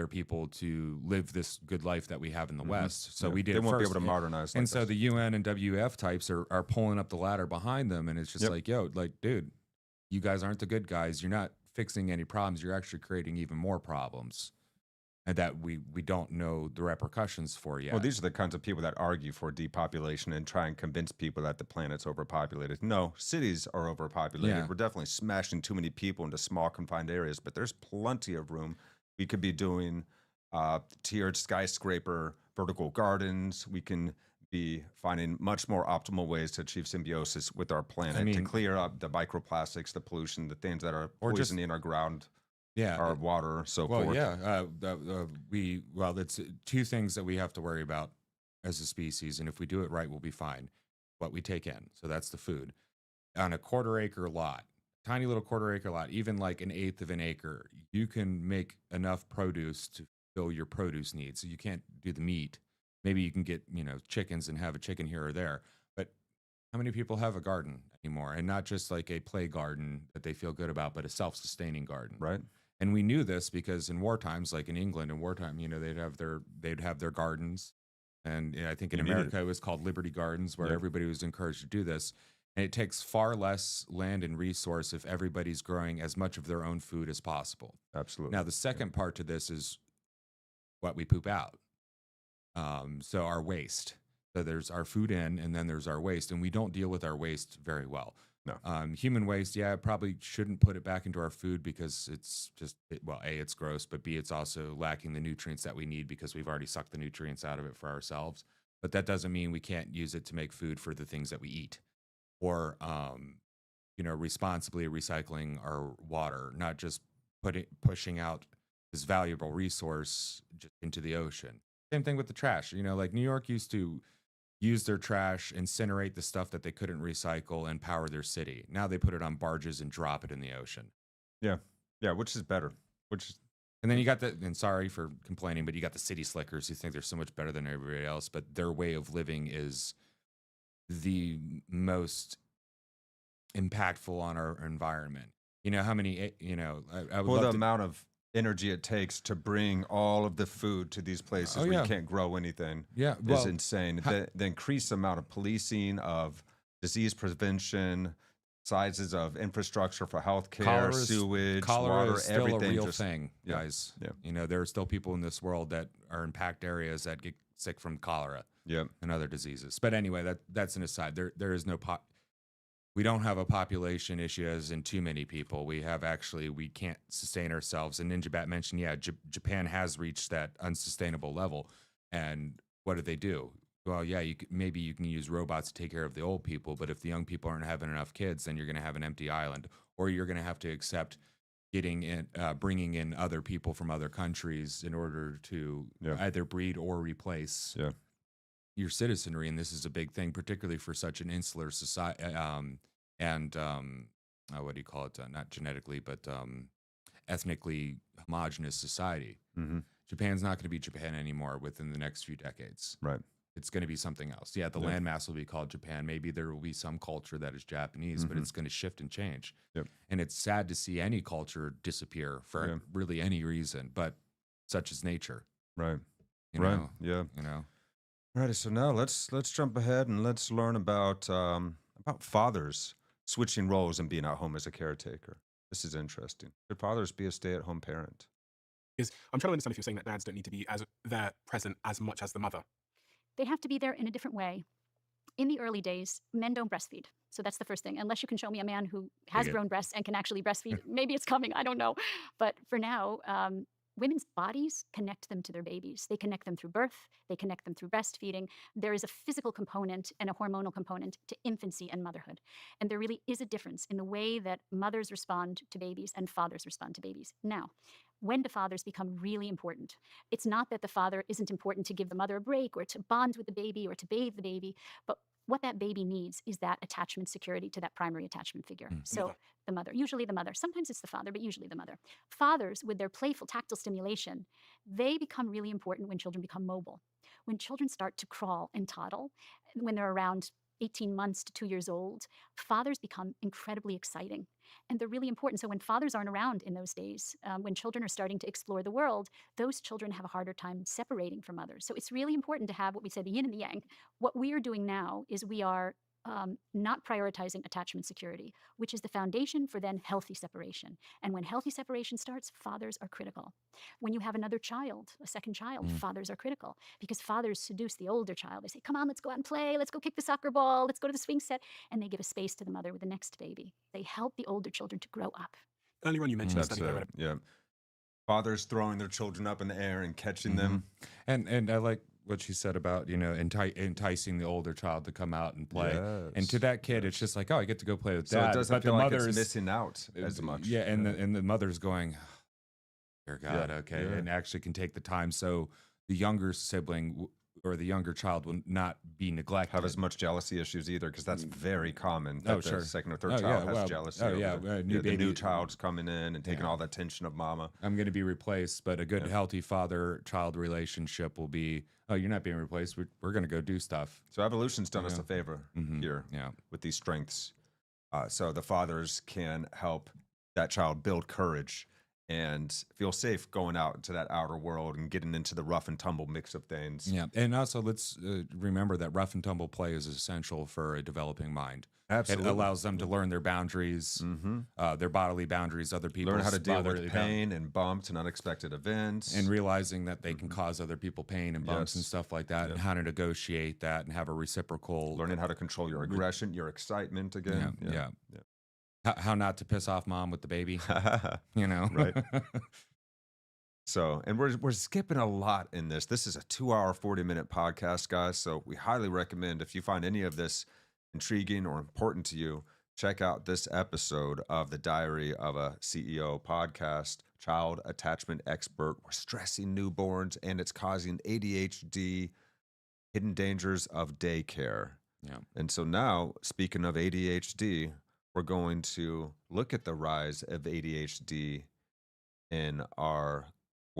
people to live this good life that we have in the West. So we did. They won't be first, able to modernize. and so the UN and WF types are pulling up the ladder behind them, and it's just like, yo, like, dude, you guys aren't the good guys. You're not fixing any problems. You're actually creating even more problems, and that we don't know the repercussions for yet. Well, these are the kinds of people that argue for depopulation and try and convince people that the planet's overpopulated. No, cities are overpopulated. Yeah. We're definitely smashing too many people into small, confined areas, but there's plenty of room. We could be doing tiered skyscraper vertical gardens. We can be finding much more optimal ways to achieve symbiosis with our planet, to clear up the microplastics, the pollution, the things that are poisoning our ground. Our water, so forth. That's 2 things that we have to worry about as a species, and if we do it right, we'll be fine. What we take in, so that's the food. On a quarter-acre lot, tiny little quarter-acre lot, even like an eighth of an acre, you can make enough produce to fill your produce needs. So you can't do the meat. Maybe you can get chickens and have a chicken here or there, but how many people have a garden anymore? And not just like a play garden that they feel good about, but a self-sustaining garden, Right. And we knew this because in war times, like in England in wartime, they'd have their gardens. And I think in America, it was called Liberty Gardens, where everybody was encouraged to do this. And it takes far less land and resource if everybody's growing as much of their own food as possible. Absolutely. Now, the second part to this is what we poop out. So our waste. So there's our food in, and then there's our waste. And we don't deal with our waste very well. No. Human waste, probably shouldn't put it back into our food because it's just, A, it's gross, but B, it's also lacking the nutrients that we need because we've already sucked the nutrients out of it for ourselves. But that doesn't mean we can't use it to make food for the things that we eat, or, responsibly recycling our water, not just pushing out this valuable resource just into the ocean. Same thing with the trash. Like New York used to use their trash, incinerate the stuff that they couldn't recycle, and power their city. Now they put it on barges and drop it in the ocean. Yeah, which is better. Which And then you got and sorry for complaining, but you got the city slickers who think they're so much better than everybody else, but their way of living is the most impactful on our environment. You know how many, I would Well, the love to, amount of energy it takes to bring all of the food to these places where you can't grow anything is insane. The increased amount of policing, of disease prevention, sizes of infrastructure for healthcare, sewage, cholera water, is still everything. a real thing, guys. Yeah. You know, there are still people in this world that are in packed areas that get sick from cholera and other diseases. But anyway, that's an aside. There is no we don't have a population issue as in too many people. We can't sustain ourselves. And Ninja mentioned, Japan has reached that unsustainable level. And what do? Well, maybe you can use robots to take care of the old people, but if the young people aren't having enough kids, then you're going to have an empty island, or you're going to have to accept bringing in other people from other countries in order to either breed or replace your citizenry. And this is a big thing, particularly for such an insular society, what do you call it? Not genetically, but ethnically homogenous society. Mm-hmm. Japan's not going to be Japan anymore within the next few decades. Right. It's going to be something else. The landmass will be called Japan. Maybe there will be some culture that is Japanese, but it's going to shift and change. Yep. And it's sad to see any culture disappear for really any reason, but such is nature. Right. You right. know? Yeah. You know. Alrighty. So now let's jump ahead and let's learn about fathers switching roles and being at home as a caretaker. This is interesting. Should fathers be a stay-at-home parent? Because I'm trying to understand if you're saying that dads don't need to be as there present as much as the mother. They have to be there in a different way. In the early days, men don't breastfeed. So that's the first thing. Unless you can show me a man who has grown breasts and can actually breastfeed, maybe it's coming, I don't know. But for now, women's bodies connect them to their babies. They connect them through birth. They connect them through breastfeeding. There is a physical component and a hormonal component to infancy and motherhood. And there really is a difference in the way that mothers respond to babies and fathers respond to babies. Now, when do fathers become really important? It's not that the father isn't important to give the mother a break or to bond with the baby or to bathe the baby, but what that baby needs is that attachment security to that primary attachment figure. So the mother, usually the mother, sometimes it's the father, but usually the mother. Fathers, with their playful tactile stimulation, they become really important when children become mobile. When children start to crawl and toddle, when they're around 18 months to 2 years old, fathers become incredibly exciting. And they're really important. So when fathers aren't around in those days, when children are starting to explore the world, those children have a harder time separating from others. So it's really important to have what we say, the yin and the yang. What we are doing now is we are not prioritizing attachment security, which is the foundation for then healthy separation. And when healthy separation starts, fathers are critical. When you have another child, a second child, fathers are critical because fathers seduce the older child. They say, come on, let's go out and play. Let's go kick the soccer ball. Let's go to the swing set. And they give a space to the mother with the next baby. They help the older children to grow up. Earlier on, you mentioned fathers throwing their children up in the air and catching them. And I like what she said about, enticing the older child to come out and play. Yes. And to that kid, it's just like, oh, I get to go play with so dad. It doesn't but feel the like mother's it's missing out as much. Yeah, and the mother's going, dear God, okay, Yeah. and actually can take the time. So the younger sibling or the younger child will not be neglected. Have as much jealousy issues either, because that's very common. That the second or third Oh, child yeah, well, has jealousy. oh, over yeah, the new new child's coming in and taking all the attention of mama. I'm going to be replaced, but a good, healthy father-child relationship will be, oh, you're not being replaced. We're going to go do stuff. So evolution's done us a favor here with these strengths. So the fathers can help that child build courage and feel safe going out into that outer world and getting into the rough and tumble mix of things. Yeah, and also let's remember that rough and tumble play is essential for a developing mind. Absolutely. It allows them to learn their boundaries, their bodily boundaries, other people's learn how to deal bodily with pain and bumps and unexpected events. and realizing that they can cause other people pain and bumps and stuff like that, and how to negotiate that and have a reciprocal. Learning how to control your aggression, your excitement again. Yeah. How not to piss off mom with the baby, Right. So, and we're skipping a lot in this. This is a 2-hour, 40-minute podcast, guys. So we highly recommend, if you find any of this intriguing or important to you, check out this episode of the Diary of a CEO podcast, Child Attachment Expert. We're stressing newborns and it's causing ADHD, hidden dangers of daycare. Yeah. And so now, speaking of ADHD, we're going to look at the rise of ADHD in our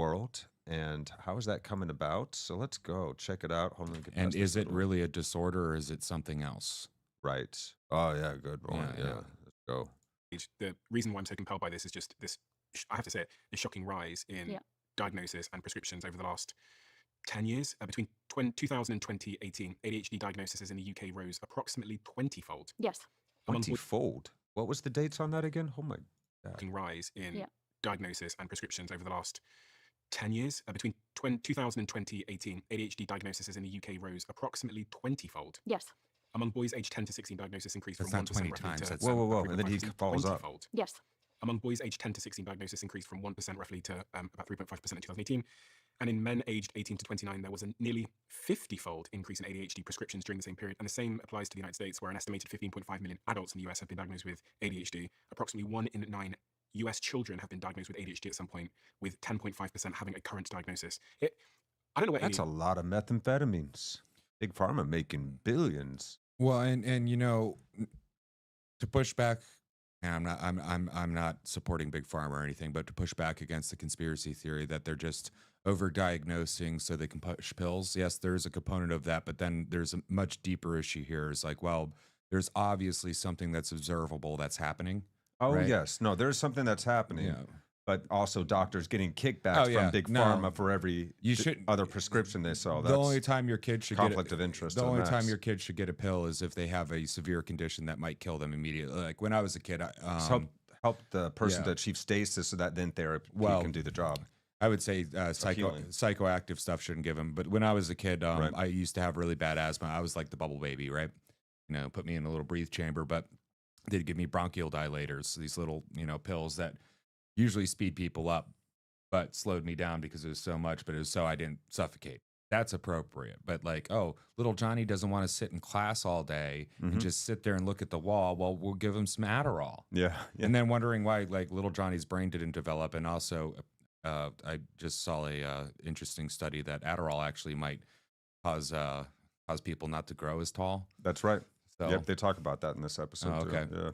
world. And how is that coming about? So let's go check it out. Hold on, get And past is this it little really a disorder or is it something else? right. Oh yeah, good one. Yeah, Yeah, yeah. let's go. The reason why I'm so compelled by this is just this, I have to say it, the shocking rise in Yeah. diagnosis and prescriptions over the last 10 years. Between 2000 and 2018, ADHD diagnoses in the UK rose approximately 20-fold. Yes. Among boys, 20-fold. What was the dates on that again? Oh my God. shocking rise in Yeah. diagnosis and prescriptions over the last 10 years. Between 2000 and 2018, ADHD diagnoses in the UK rose approximately 20-fold. Yes. Among boys aged 10 to 16, diagnosis increased That's from not 1% 20 roughly times, to that's- Whoa. about And then he 3.5% follows up. 20-fold. Yes. Among boys aged 10 to 16, diagnosis increased from 1% roughly to about 3.5% in 2018. And in men aged 18 to 29, there was a nearly 50-fold increase in ADHD prescriptions during the same period. And the same applies to the United States, where an estimated 15.5 million adults in the US have been diagnosed with ADHD. Approximately 1 in 9 US children have been diagnosed with ADHD at some point, with 10.5% having a current diagnosis. I don't know where That's a lot of methamphetamines. Big Pharma making billions. Well, and you know, to push back, and I'm not supporting Big Pharma or anything, but to push back against the conspiracy theory that they're just overdiagnosing so they can push pills. Yes, there's a component of that, but then there's a much deeper issue here. It's like, well, there's obviously something that's observable that's happening. Oh Right. yes, no, there's something that's happening. Yeah. But also doctors getting kickbacks Oh, yeah. from Big No. Pharma for every You shouldn't- other prescription they sell. The That's only time your kid should conflict get of interest The to the only time max. your kid should get a pill is if they have a severe condition that might kill them immediately. Like when I was a kid, Just help the person yeah. to achieve stasis so that then therapy Well, can do the job. I would say healing. psychoactive stuff shouldn't give them. But when I was a kid, Right. I used to have really bad asthma. I was like the bubble baby, right? You know, put me in a little breathe chamber, but they'd give me bronchial dilators, these little, pills that usually speed people up, but slowed me down because it was so much, but it was so I didn't suffocate. That's appropriate. But like, oh, little Johnny doesn't want to sit in class all day and just sit there and look at the wall. Well, we'll give him some Adderall. Yeah. And then wondering why like little Johnny's brain didn't develop. And also I just saw a interesting study that Adderall actually might cause people not to grow as tall. That's right. So Yep, they talk about that in this episode. Oh, okay. Too.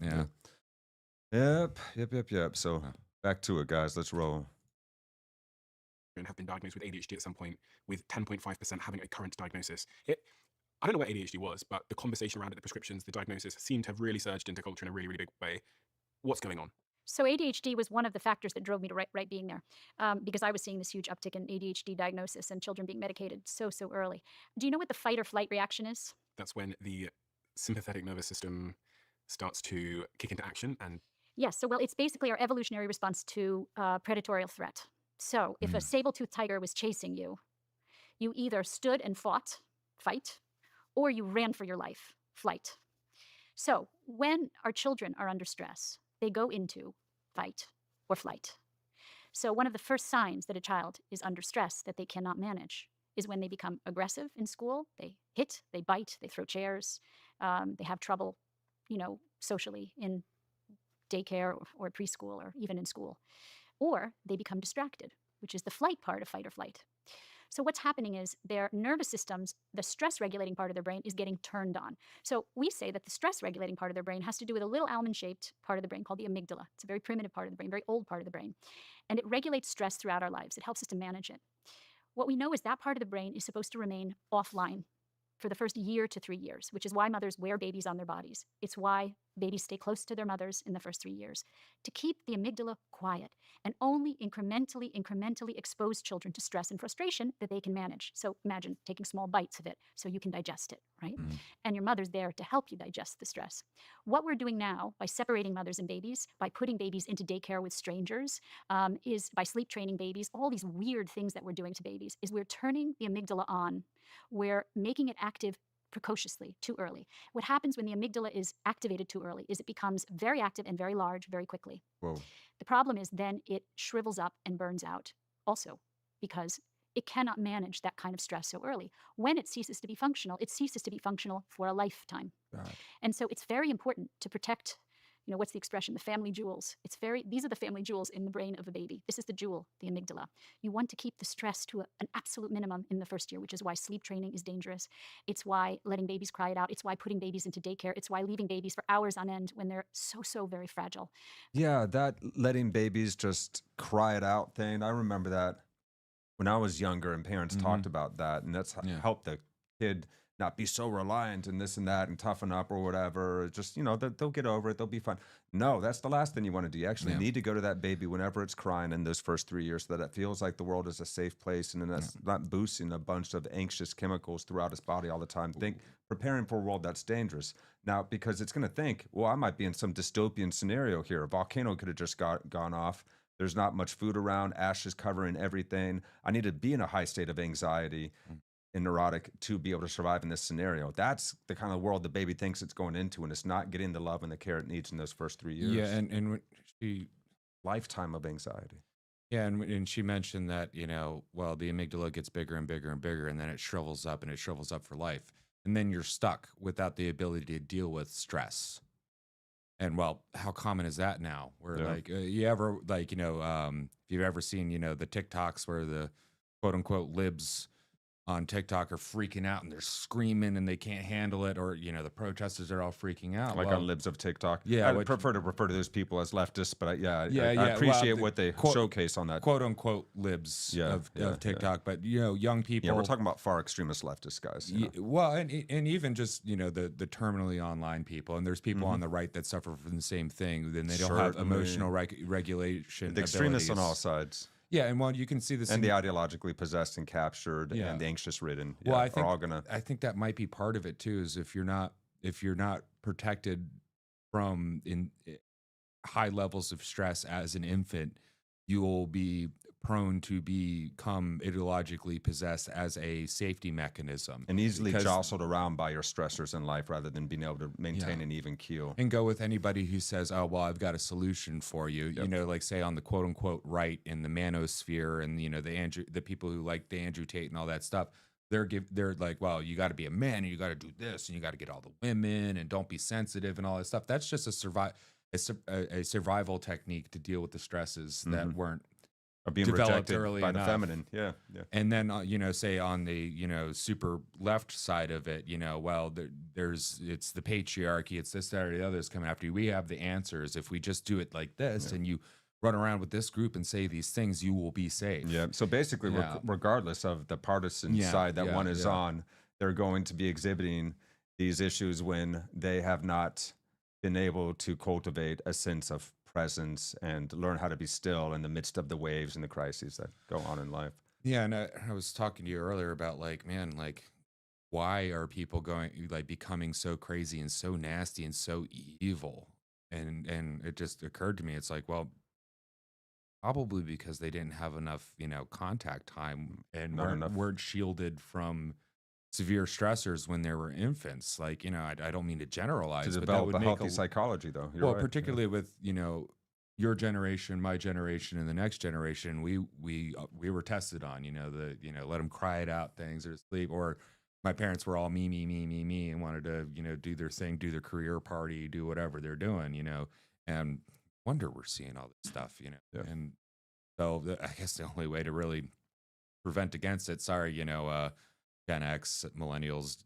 Yeah. Yep. So back to it, guys. Let's roll. have been diagnosed with ADHD at some point, with 10.5% having a current diagnosis. I don't know what ADHD was, but the conversation around it, the prescriptions, the diagnosis seemed to have really surged into culture in a really, really big way. What's going on? So ADHD was one of the factors that drove me to right being there, because I was seeing this huge uptick in ADHD diagnosis and children being medicated so early. Do you know what the fight or flight reaction is? That's when the sympathetic nervous system starts to kick into action. And Yes. So, well, it's basically our evolutionary response to predatory threat. So if a saber-toothed tiger was chasing you, you either stood and fought, fight, or you ran for your life, flight. So when our children are under stress, they go into fight or flight. So one of the first signs that a child is under stress that they cannot manage is when they become aggressive in school. They hit, they bite, they throw chairs, they have trouble, socially in daycare or preschool or even in school. Or they become distracted, which is the flight part of fight or flight. So what's happening is their nervous systems, the stress regulating part of their brain is getting turned on. So we say that the stress regulating part of their brain has to do with a little almond-shaped part of the brain called the amygdala. It's a very primitive part of the brain, very old part of the brain. And it regulates stress throughout our lives. It helps us to manage it. What we know is that part of the brain is supposed to remain offline for the first year to 3 years, which is why mothers wear babies on their bodies. It's why babies stay close to their mothers in the first 3 years, to keep the amygdala quiet and only incrementally expose children to stress and frustration that they can manage. So imagine taking small bites of it so you can digest it, right? And your mother's there to help you digest the stress. What we're doing now by separating mothers and babies, by putting babies into daycare with strangers, is by sleep training babies, all these weird things that we're doing to babies, is we're turning the amygdala on. We're making it active precociously, too early. What happens when the amygdala is activated too early is it becomes very active and very large very quickly. Whoa. The problem is then it shrivels up and burns out also because it cannot manage that kind of stress so early. When it ceases to be functional, it ceases to be functional for a lifetime. God. And so it's very important to protect, what's the expression? The family jewels. These are the family jewels in the brain of a baby. This is the jewel, the amygdala. You want to keep the stress to an absolute minimum in the first year, which is why sleep training is dangerous. It's why letting babies cry it out. It's why putting babies into daycare. It's why leaving babies for hours on end when they're so very fragile. Yeah, that letting babies just cry it out thing. I remember that. when I was younger and parents talked about that, and that's helped the kid not be so reliant and this and that and toughen up or whatever. Just, they'll get over it. They'll be fine. No, that's the last thing you want to do. You actually need to go to that baby whenever it's crying in those first 3 years so that it feels like the world is a safe place and then that's not boosting a bunch of anxious chemicals throughout its body all the time. Preparing for a world that's dangerous. Now, because it's going to think, well, I might be in some dystopian scenario here. A volcano could have just gone off. There's not much food around. Ashes covering everything. I need to be in a high state of anxiety and neurotic to be able to survive in this scenario. That's the kind of world the baby thinks it's going into, and it's not getting the love and the care it needs in those first 3 years. Yeah, and when she lifetime of anxiety. Yeah, and she mentioned that, well, the amygdala gets bigger and bigger and bigger, and then it shrivels up, and it shrivels up for life. And then you're stuck without the ability to deal with stress. And, well, how common is that now? Where, you ever, if you've ever seen, the TikToks where the quote-unquote libs on TikTok are freaking out and they're screaming and they can't handle it, or the protesters are all freaking out. Like on libs of TikTok. Yeah, I would prefer to refer to those people as leftists, but I appreciate what they showcase on that quote unquote libs of TikTok. But young people. Yeah, we're talking about far extremist leftist guys. Well, and even just the terminally online people, and there's people on the right that suffer from the same thing. Then they don't have emotional regulation. The extremists on all sides. Yeah, and you can see this, and the ideologically possessed and captured, and the anxious-ridden. Well, I think that might be part of it too. Is if you're not protected from high levels of stress as an infant, you will be prone to become ideologically possessed as a safety mechanism and easily jostled around by your stressors in life rather than being able to maintain an even keel. And go with anybody who says, oh, well, I've got a solution for you, like say on the quote unquote right in the manosphere and, the people who like the Andrew Tate and all that stuff. They're like, well, you got to be a man and you got to do this and you got to get all the women and don't be sensitive and all that stuff. That's just a survival technique to deal with the stresses that weren't being developed rejected early by enough. the feminine. Yeah. And then, say on the, super left side of it, well, it's the patriarchy, it's this, that, or the other is coming after you. We have the answers. If we just do it like this and you run around with this group and say these things, you will be safe. Yeah. So basically, regardless of the partisan side that one is on, they're going to be exhibiting these issues when they have not been able to cultivate a sense of presence and learn how to be still in the midst of the waves and the crises that go on in life. Yeah, and I was talking to you earlier about why are people becoming so crazy and so nasty and so evil? And it just occurred to me, it's like, well, probably because they didn't have enough, contact time and weren't shielded from severe stressors when they were infants. I don't mean to generalize, to but develop that would a make healthy psychology, though. You're right. Particularly with your generation, my generation, and the next generation, we were tested on let them cry it out things or sleep, or my parents were all me and wanted to do their thing, do their career party, do whatever they're doing, and wonder we're seeing all this stuff, and so I guess the only way to really prevent against it, sorry, Gen X, millennials,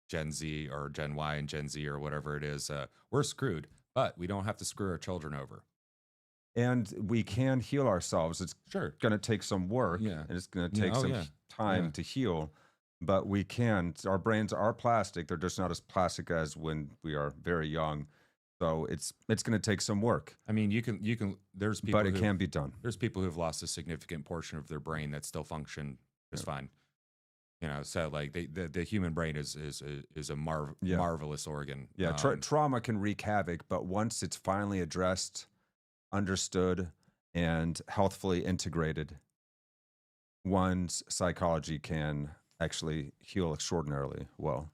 Gen Z or Gen Y and Gen Z or whatever it is, we're screwed, but we don't have to screw our children over. And we can heal ourselves. It's going to take some work, and it's going to take some time to heal, but we can. Our brains are plastic. They're just not as plastic as when we are very young. So it's going to take some work. I mean, you can. There's people, but it can be done. There's people who've lost a significant portion of their brain that still function just fine. So the human brain is a marvelous organ. Yeah, trauma can wreak havoc, but once it's finally addressed, understood, and healthfully integrated, one's psychology can actually heal extraordinarily well.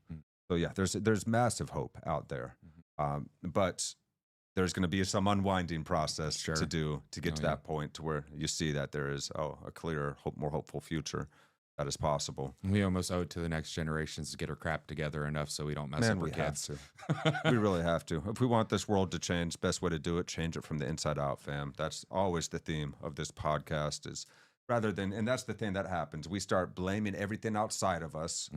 So yeah, there's massive hope out there, but there's going to be some unwinding process to do to get to that point to where you see that there is a clearer, more hopeful future that is possible. We almost owe it to the next generations to get our crap together enough so we don't mess up our kids. We really have to. If we want this world to change, best way to do it, change it from the inside out, fam. That's always the theme of this podcast, is rather than, and that's the thing that happens. We start blaming everything outside of us,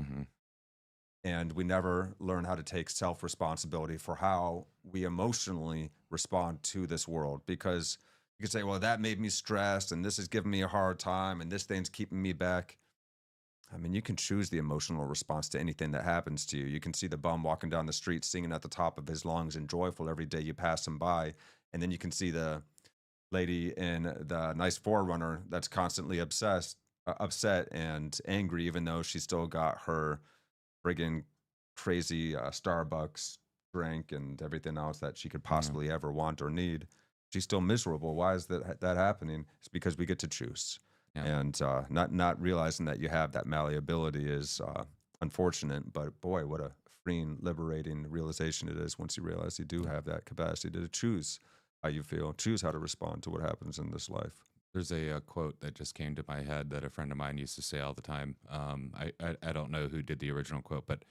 and we never learn how to take self-responsibility for how we emotionally respond to this world, because you You could say, well, that made me stressed, and this is giving me a hard time, and this thing's keeping me back. I mean, you can choose the emotional response to anything that happens to you. You can see the bum walking down the street singing at the top of his lungs and joyful every day you pass him by. And then you can see the lady in the nice Forerunner that's constantly upset and angry, even though she still got her friggin' crazy Starbucks drink and everything else that she could possibly ever want or need. She's still miserable. Why is that happening? It's because we get to choose. Yeah. And not realizing that you have that malleability is unfortunate, but boy, what a freeing, liberating realization it is once you realize you do have that capacity to choose how you feel, choose how to respond to what happens in this life. There's a quote that just came to my head that a friend of mine used to say all the time. I don't know who did the original quote, but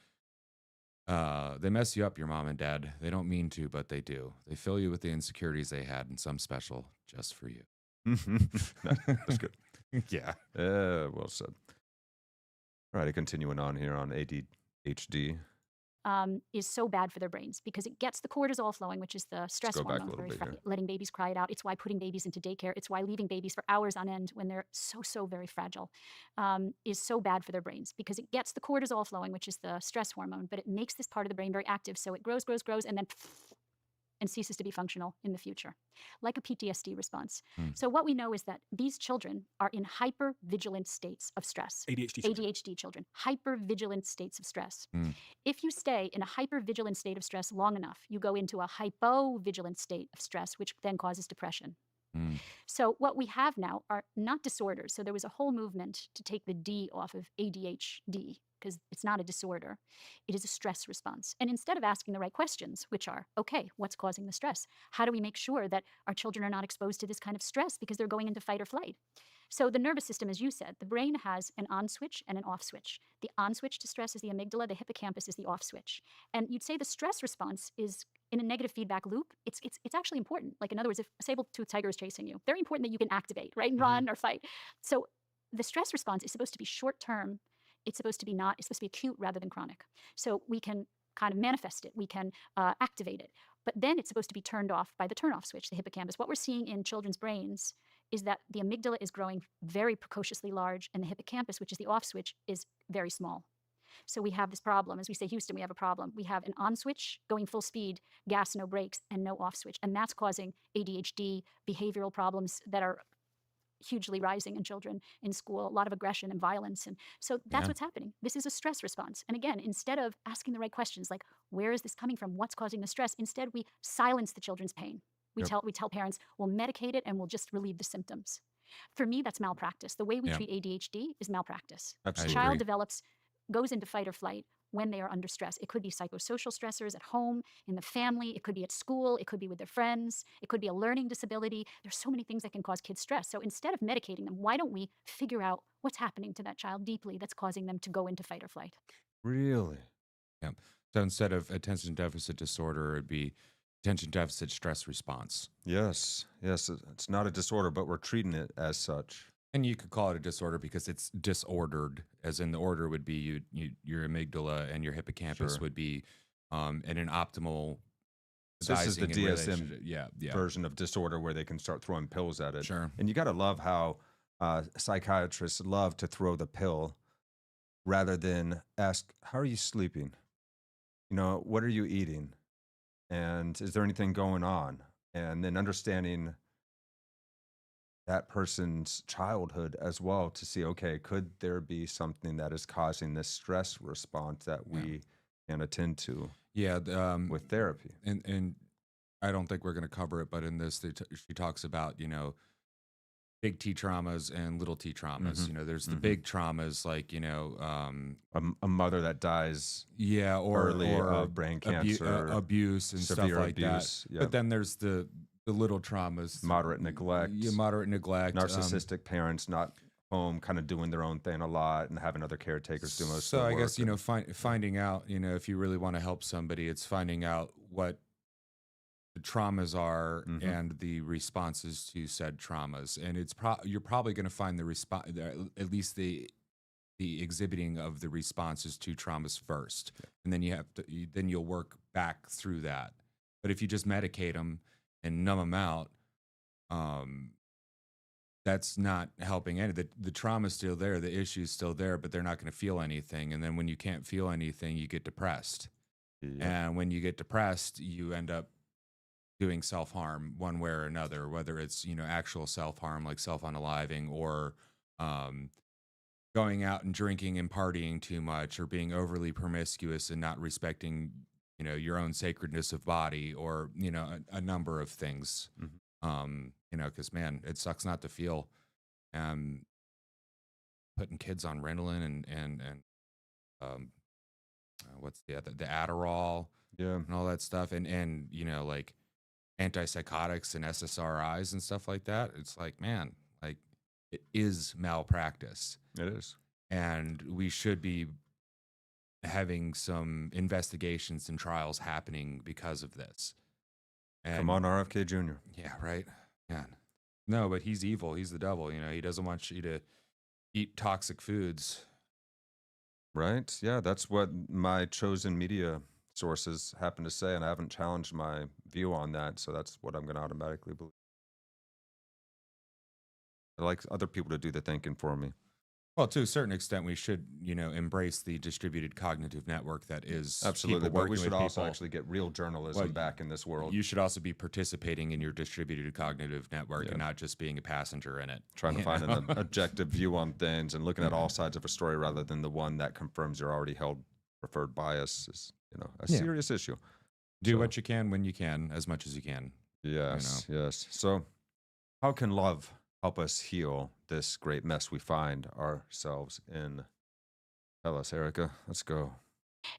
they mess you up, your mom and dad. They don't mean to, but they do. They fill you with the insecurities they had and some special just for you. That's good. Yeah. Well said. All right, continuing on here on ADHD. Is so bad for their brains because it gets the cortisol flowing, which is the stress go back a hormone, little bit here. letting babies cry it out. It's why putting babies into daycare. It's why leaving babies for hours on end when they're so very fragile is so bad for their brains because it gets the cortisol flowing, which is the stress hormone, but it makes this part of the brain very active. So it grows, and then and ceases to be functional in the future, like a PTSD response. So what we know is that these children are in hyper-vigilant states of stress. ADHD children, hyper-vigilant states of stress. If you stay in a hyper-vigilant state of stress long enough, you go into a hypo-vigilant state of stress, which then causes depression. So what we have now are not disorders. So there was a whole movement to take the D off of ADHD because it's not a disorder. It is a stress response. And instead of asking the right questions, which are, okay, what's causing the stress? How do we make sure that our children are not exposed to this kind of stress because they're going into fight or flight? So the nervous system, as you said, the brain has an on switch and an off switch. The on switch to stress is the amygdala, the hippocampus is the off switch. And you'd say the stress response is in a negative feedback loop. It's actually important. Like in other words, if a saber-toothed tiger is chasing you, very important that you can activate, right? And run or fight. So the stress response is supposed to be short-term. It's supposed to be acute rather than chronic. So we can kind of manifest it. We can activate it. But then it's supposed to be turned off by the turn-off switch, the hippocampus. What we're seeing in children's brains is that the amygdala is growing very precociously large, and the hippocampus, which is the off switch, is very small. So we have this problem. As we say, Houston, we have a problem. We have an on switch going full speed, gas, no brakes, and no off switch. And that's causing ADHD, behavioral problems that are hugely rising in children in school, a lot of aggression and violence. And so that's what's happening. This is a stress response. And again, instead of asking the right questions, like, where is this coming from? What's causing the stress? Instead, we silence the children's pain. We tell parents, we'll medicate it and we'll just relieve the symptoms. For me, that's malpractice. The way we treat ADHD is malpractice. Absolutely. The child goes into fight or flight when they are under stress. It could be psychosocial stressors at home, in the family. It could be at school. It could be with their friends. It could be a learning disability. There's so many things that can cause kids stress. So instead of medicating them, why don't we figure out what's happening to that child deeply that's causing them to go into fight or flight? Really? Yeah. So instead of attention deficit disorder, it'd be attention deficit stress response. Yes. It's not a disorder, but we're treating it as such. And you could call it a disorder because it's disordered, as in the order would be your amygdala and your hippocampus would be in an optimal This is the DSM yeah. version of disorder where they can start throwing pills at it. Sure. And you got to love how psychiatrists love to throw the pill rather than ask, how are you sleeping? You know, what are you eating? And is there anything going on? And then understanding that person's childhood as well to see, okay, could there be something that is causing this stress response that we can attend to with therapy? And I don't think we're going to cover it, but in this, she talks about, big T traumas and little T traumas. There's the big traumas like, a mother that dies early of brain cancer, abuse and stuff like that. Yeah. But then there's the little traumas, moderate neglect, narcissistic parents not home, kind of doing their own thing a lot and having other caretakers do most of the work. So I guess, finding out, if you really want to help somebody, it's finding out what the traumas are and the responses to said traumas. And you're probably going to find at least the exhibiting of the responses to traumas first. And then you'll work back through that. But if you just medicate them and numb them out, that's not helping any. The trauma's still there, the issue's still there, but they're not going to feel anything. And then when you can't feel anything, you get depressed. Yep. And when you get depressed, you end up doing self-harm one way or another, whether it's, actual self-harm like self-unaliving, or going out and drinking and partying too much, or being overly promiscuous and not respecting, your own sacredness of body, or, a number of things. Because man, it sucks not to feel. Putting kids on Ritalin and what's the other, the Adderall, and all that stuff, and like antipsychotics and SSRIs and stuff like that. It's like, man, like, it is malpractice. It is. And we should be having some investigations and trials happening because of this. And, come on, RFK Jr. Yeah, right. Yeah. No, but he's evil. He's the devil. He doesn't want you to eat toxic foods. Right? Yeah, that's what my chosen media sources happen to say, and I haven't challenged my view on that, so that's what I'm going to automatically believe. I like other people to do the thinking for me. Well, to a certain extent, we should, embrace the distributed cognitive network that is absolutely. But we should also actually get real journalism back in this world. You should also be participating in your distributed cognitive network and not just being a passenger in it. Trying to find an objective view on things and looking at all sides of a story rather than the one that confirms your already held preferred bias is, a serious issue. Do what you can when you can, as much as you can. Yes, yes. So, how can love help us heal this great mess we find ourselves in? Tell us, Erica. Let's go.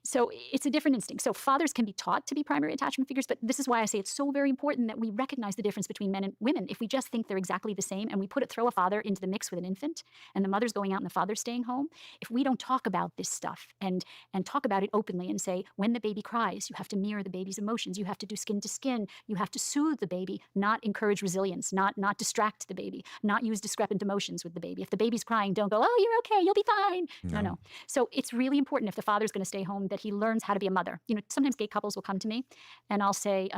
So it's a different instinct. So fathers can be taught to be primary attachment figures, but this is why I say it's so very important that we recognize the difference between men and women. If we just think they're exactly the same and we throw a father into the mix with an infant and the mother's going out and the father's staying home, if we don't talk about this stuff and talk about it openly and say, when the baby cries, you have to mirror the baby's emotions, you have to do skin to skin, you have to soothe the baby, not encourage resilience, not distract the baby, not use discrepant emotions with the baby. If the baby's crying, don't go, oh, you're okay, you'll be fine. No. So it's really important, if the father's going to stay home, that he learns how to be a mother. Sometimes gay couples will come to me and I'll say,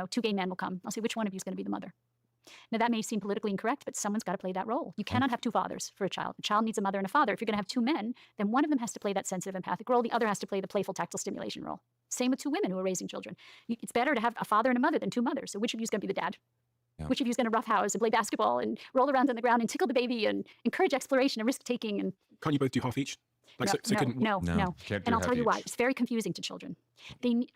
two gay men will come. I'll say, which one of you is going to be the mother? Now that may seem politically incorrect, but someone's got to play that role. You cannot have two fathers for a child. A child needs a mother and a father. If you're going to have two men, then one of them has to play that sensitive, empathic role. The other has to play the playful, tactile stimulation role. Same with two women who are raising children. It's better to have a father and a mother than two mothers. So which of you is going to be the dad? Yeah. Which of you is going to roughhouse and play basketball and roll around on the ground and tickle the baby and encourage exploration and risk taking? And can't you both do half each? No. And I'll tell you why. It's very confusing to children.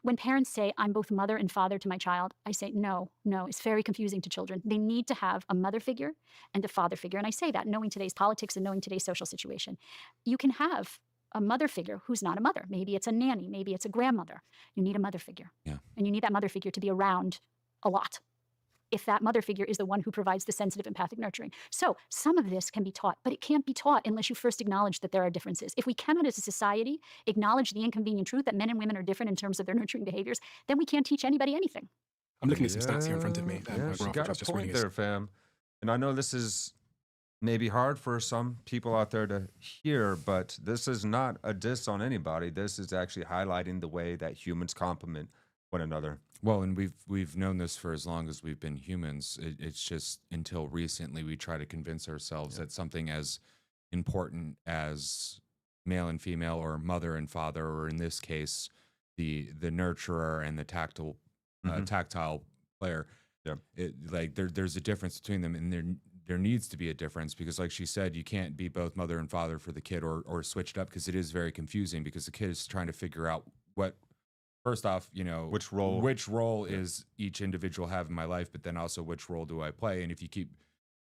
When parents say, I'm both mother and father to my child, I say, no, it's very confusing to children. They need to have a mother figure and a father figure. And I say that knowing today's politics and knowing today's social situation. You can have a mother figure who's not a mother. Maybe it's a nanny. Maybe it's a grandmother. You need a mother figure. Yeah. And you need that mother figure to be around a lot, if that mother figure is the one who provides the sensitive, empathic nurturing. So some of this can be taught, but it can't be taught unless you first acknowledge that there are differences. If we cannot, as a society, acknowledge the inconvenient truth that men and women are different in terms of their nurturing behaviors, then we can't teach anybody anything. I'm looking at some stats here in front of me. You got a point there, fam. And I know this is maybe hard for some people out there to hear, but this is not a diss on anybody. This is actually highlighting the way that humans complement one another. Well, and we've known this for as long as we've been humans. It's just until recently we try to convince ourselves that something as important as male and female, or mother and father, or in this case, the nurturer and the tactile player. Yeah, there's a difference between them, and there needs to be a difference, because, like she said, you can't be both mother and father for the kid, or switch it up, because it is very confusing, because the kid is trying to figure out what. First off, which role is each individual have in my life, but then also which role do I play? And if you keep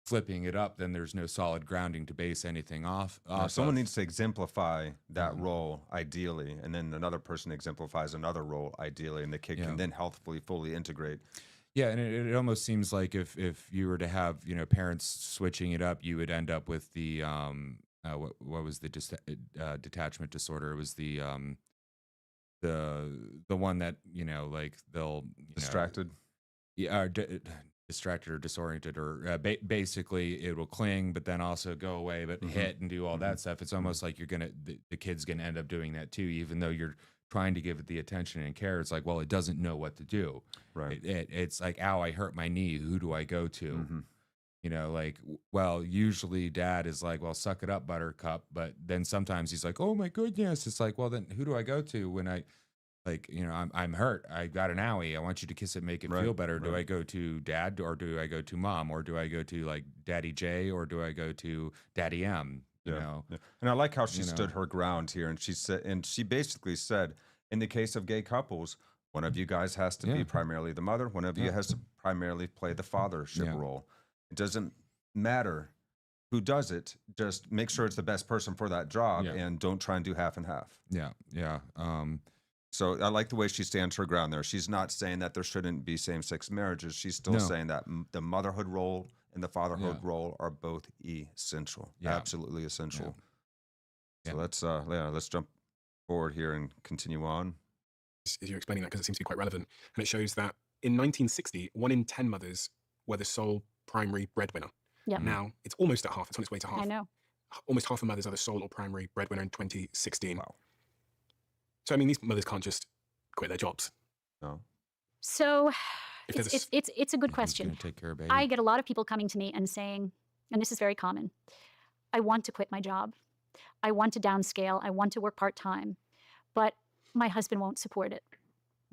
flipping it up, then there's no solid grounding to base anything off. Someone needs to exemplify that role ideally, and then another person exemplifies another role ideally, and the kid can then healthfully fully integrate. Yeah, and it almost seems like if you were to have parents switching it up, you would end up with the what was the detachment disorder? It was the one that they'll distracted, distracted or disoriented, or basically it will cling but then also go away but hit and do all that stuff. It's almost like the kid's gonna end up doing that too, even though you're trying to give it the attention and care. It's like, well, it doesn't know what to do. Right. It's like, ow, I hurt my knee, who do I go to? You know, like, well, usually dad is like, well, suck it up, buttercup. But then sometimes he's like, oh my goodness. It's like, well, then who do I go to when like, I'm hurt. I got an owie. I want you to kiss it, make it feel better. Do I go to dad or do I go to mom or do I go to like Daddy J or do I go to Daddy M? You know? Yeah. And I like how she stood her ground here, and she basically said, in the case of gay couples, one of you guys has to be primarily the mother, one of you has to primarily play the fathership role. It doesn't matter who does it, just make sure it's the best person for that job and don't try and do half and half. Yeah. So I like the way she stands her ground there. She's not saying that there shouldn't be same-sex marriages. She's still saying that the motherhood role and the fatherhood role are both essential, absolutely essential. So let's jump forward here and continue on. As you're explaining that, because it seems to be quite relevant, and it shows that in 1960, 1 in 10 mothers were the sole primary breadwinner. Yeah. Now it's almost at half. It's on its way to half. I know. Almost half of mothers are the sole or primary breadwinner in 2016. Wow. So I mean, these mothers can't just quit their jobs. No. So If it's a good Who's question. gonna take care of baby? I get a lot of people coming to me and saying, and this is very common, I want to quit my job. I want to downscale. I want to work part-time, but my husband won't support it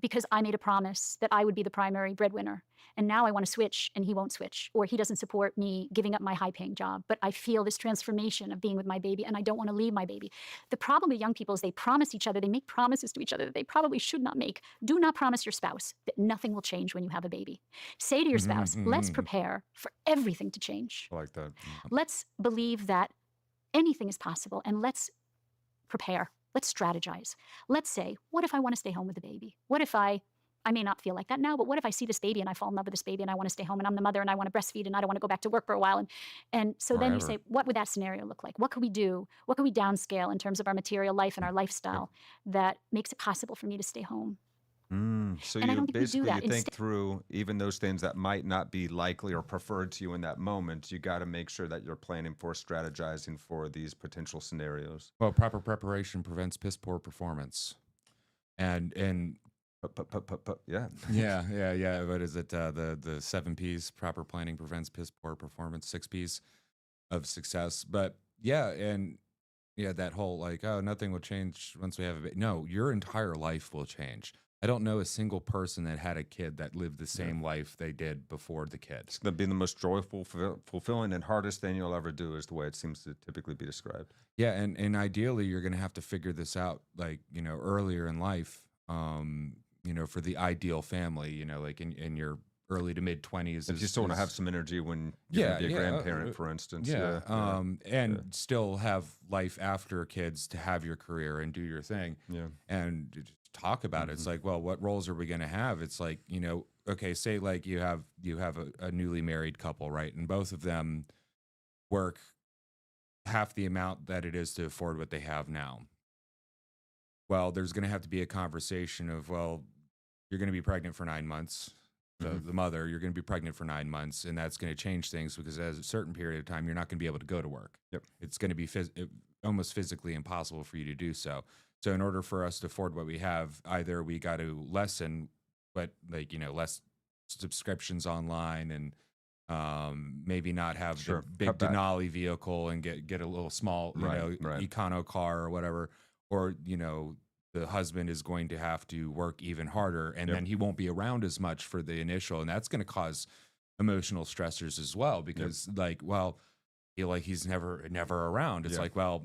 because I made a promise that I would be the primary breadwinner. And now I want to switch and he won't switch, or he doesn't support me giving up my high-paying job. But I feel this transformation of being with my baby and I don't want to leave my baby. The problem with young people is they promise each other, they make promises to each other that they probably should not make. Do not promise your spouse that nothing will change when you have a baby. Say to your spouse, let's prepare for everything to change. I like that. Let's believe that anything is possible and let's prepare. Let's strategize. Let's say, what if I want to stay home with the baby? What if I may not feel like that now, but what if I see this baby and I fall in love with this baby and I want to stay home and I'm the mother and I want to breastfeed and I don't want to go back to work for a while? And so then you say, what would that scenario look like? What could we do? What could we downscale in terms of our material life and our lifestyle that makes it possible for me to stay home? So And I you don't think we do basically that. you think through even those things that might not be likely or preferred to you in that moment. You got to make sure that you're planning for, strategizing for these potential scenarios. Well, proper preparation prevents piss poor performance. And Yeah. yeah. What is it? The 7 P's, proper planning prevents piss poor performance, 6 P's of success. But that whole like, oh, nothing will change once we have a baby. No, your entire life will change. I don't know a single person that had a kid that lived the same life they did before the kid. It's going to be the most joyful, fulfilling, and hardest thing you'll ever do, is the way it seems to typically be described. Yeah, and ideally, you're going to have to figure this out, like, earlier in life, for the ideal family, like in your early to mid 20s. If you still want to have some energy when you're going to be a grandparent, for instance. And still have life after kids to have your career and do your thing. Yeah. And just talk about it. It's like, well, what roles are we going to have? It's like, okay, say like you have a newly married couple, right? And both of them work half the amount that it is to afford what they have now. Well, there's going to have to be a conversation of, well, you're going to be pregnant for 9 months. The mother, you're going to be pregnant for 9 months, and that's going to change things because at a certain period of time, you're not going to be able to go to work. Yep. It's going to be almost physically impossible for you to do so. So in order for us to afford what we have, either we got to lessen, but like, less subscriptions online and maybe not have the big Denali vehicle and get a little small, econo car or whatever, or, the husband is going to have to work even harder, and then he won't be around as much for the initial, and that's going to cause emotional stressors as well because feel like he's never around. It's like, well,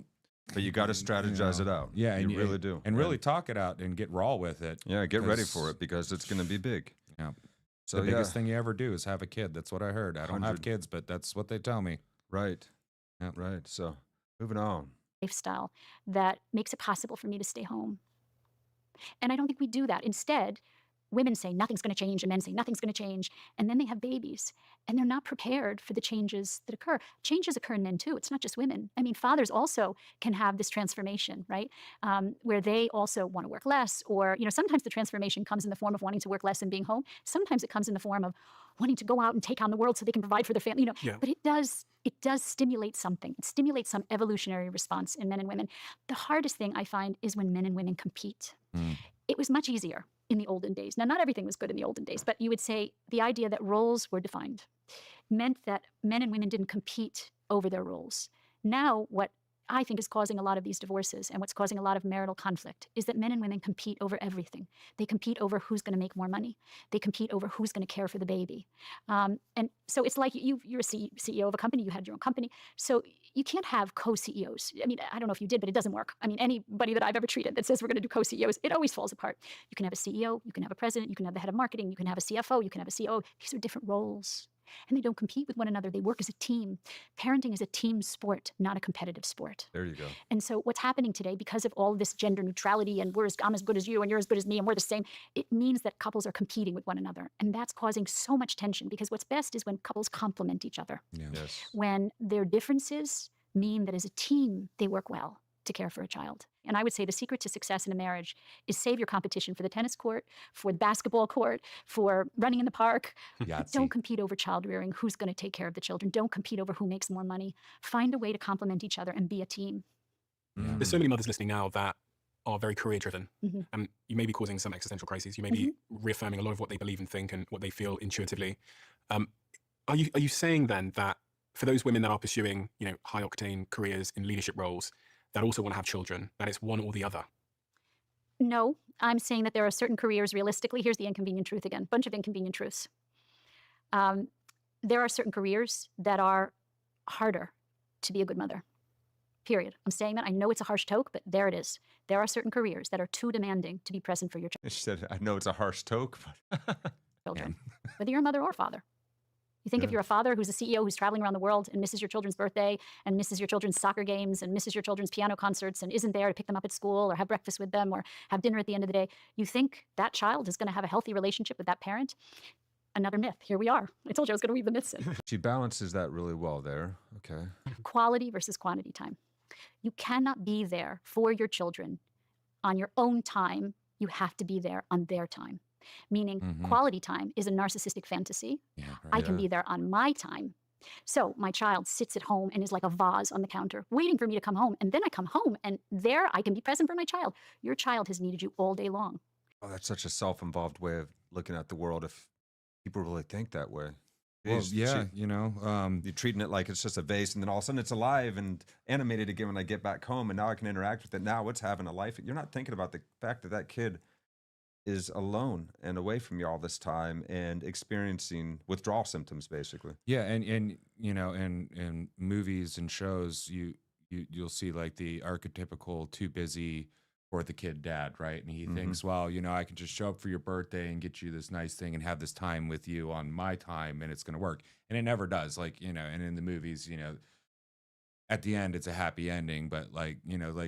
but you got to strategize it out. Yeah, you really do, and really talk it out and get raw with it. Yeah, get ready for it because it's going to be big. Yeah. So the biggest thing you ever do is have a kid. That's what I heard. I don't have kids, but that's what they tell me. Right. Yeah. Right. So moving on. Lifestyle that makes it possible for me to stay home. And I don't think we do that. Instead, women say nothing's going to change and men say nothing's going to change. And then they have babies and they're not prepared for the changes that occur. Changes occur in men too. It's not just women. I mean, fathers also can have this transformation, right? Where they also want to work less, or, sometimes the transformation comes in the form of wanting to work less and being home. Sometimes it comes in the form of wanting to go out and take on the world so they can provide for their family, But it does stimulate something. It stimulates some evolutionary response in men and women. The hardest thing I find is when men and women compete. It was much easier in the olden days. Now, not everything was good in the olden days, but you would say the idea that roles were defined meant that men and women didn't compete over their roles. Now, what I think is causing a lot of these divorces and what's causing a lot of marital conflict is that men and women compete over everything. They compete over who's going to make more money. They compete over who's going to care for the baby. And so it's like you're a CEO of a company, you had your own company. So you can't have co-CEOs. I mean, I don't know if you did, but it doesn't work. I mean, anybody that I've ever treated that says we're going to do co-CEOs, it always falls apart. You can have a CEO, you can have a president, you can have the head of marketing, you can have a CFO, you can have a COO. These are different roles. And they don't compete with one another. They work as a team. Parenting is a team sport, not a competitive sport. There you go. And so what's happening today, because of all this gender neutrality and I'm as good as you and you're as good as me and we're the same, it means that couples are competing with one another. And that's causing so much tension, because what's best is when couples complement each other. Yeah. Yes. When their differences mean that as a team, they work well to care for a child. And I would say the secret to success in a marriage is save your competition for the tennis court, for the basketball court, for running in the park. But don't compete over child rearing. Who's going to take care of the children? Don't compete over who makes more money. Find a way to complement each other and be a team. Yeah. There's so many mothers listening now that are very career driven, Mm-hmm. and you may be causing some existential crises. You may be reaffirming a lot of what they believe and think and what they feel intuitively. Are you saying then that for those women that are pursuing, high octane careers in leadership roles, that also want to have children, that it's one or the other? No, I'm saying that there are certain careers, realistically, here's the inconvenient truth again, bunch of inconvenient truths. There are certain careers that are harder to be a good mother, period. I'm saying that. I know it's a harsh toke, but there it is. There are certain careers that are too demanding to be present for your She said, I know it's a harsh toke, but children, whether you're a mother or father. You think if you're a father who's a CEO who's traveling around the world and misses your children's birthday and misses your children's soccer games and misses your children's piano concerts and isn't there to pick them up at school or have breakfast with them or have dinner at the end of the day, you think that child is going to have a healthy relationship with that parent? Another myth. Here we are. I told you I was going to weave the myths in. she balances that really well there. Okay. Quality versus quantity time. You cannot be there for your children on your own time. You have to be there on their time. Meaning quality time is a narcissistic fantasy. Yeah, I can be there on my time. So my child sits at home and is like a vase on the counter, waiting for me to come home. And then I come home and there I can be present for my child. Your child has needed you all day long. Oh, that's such a self-involved way of looking at the world if people really think that way. Well, Jeez, yeah, you're treating it like it's just a vase, and then all of a sudden it's alive and animated again when I get back home, and now I can interact with it. Now it's having a life. You're not thinking about the fact that that kid is alone and away from you all this time and experiencing withdrawal symptoms, basically. yeah, and in movies and shows, you'll see like the archetypical too busy for the kid dad, right? And he thinks, well, I can just show up for your birthday and get you this nice thing and have this time with you on my time, and it's going to work. And it never does. Like, and in the movies, at the end, it's a happy ending, but like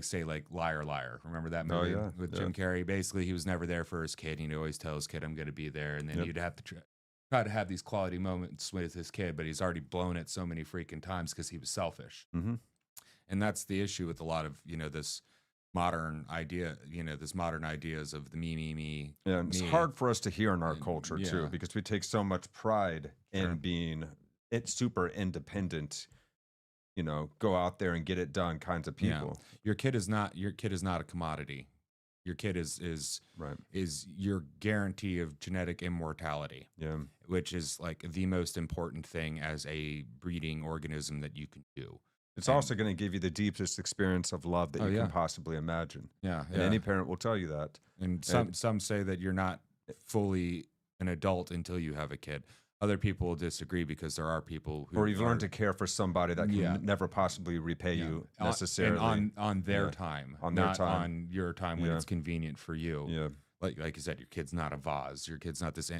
say like Liar Liar. Remember that movie with Jim Carrey? Basically, he was never there for his kid. He'd always tell his kid, I'm going to be there. And then you'd have to try to have these quality moments with his kid, but he's already blown it so many freaking times because he was selfish. And that's the issue with a lot of, this modern idea, this modern ideas of the me. Yeah, and it's hard for us to hear in our culture too, because we take so much pride in being super independent, go out there and get it done kinds of people. Yeah. Your kid is not a commodity. Your kid is your guarantee of genetic immortality. Yeah. Which is like the most important thing as a breeding organism that you can do. It's also going to give you the deepest experience of love that you can possibly imagine. Yeah, and any parent will tell you that. And some say that you're not fully an adult until you have a kid. Other people will disagree because there are people who... Or you've learned to care for somebody that can never possibly repay you necessarily. And on their time. On their not time. on your time when it's convenient for you. Yeah. Like you said, your kid's not a vase. Your kid's not this...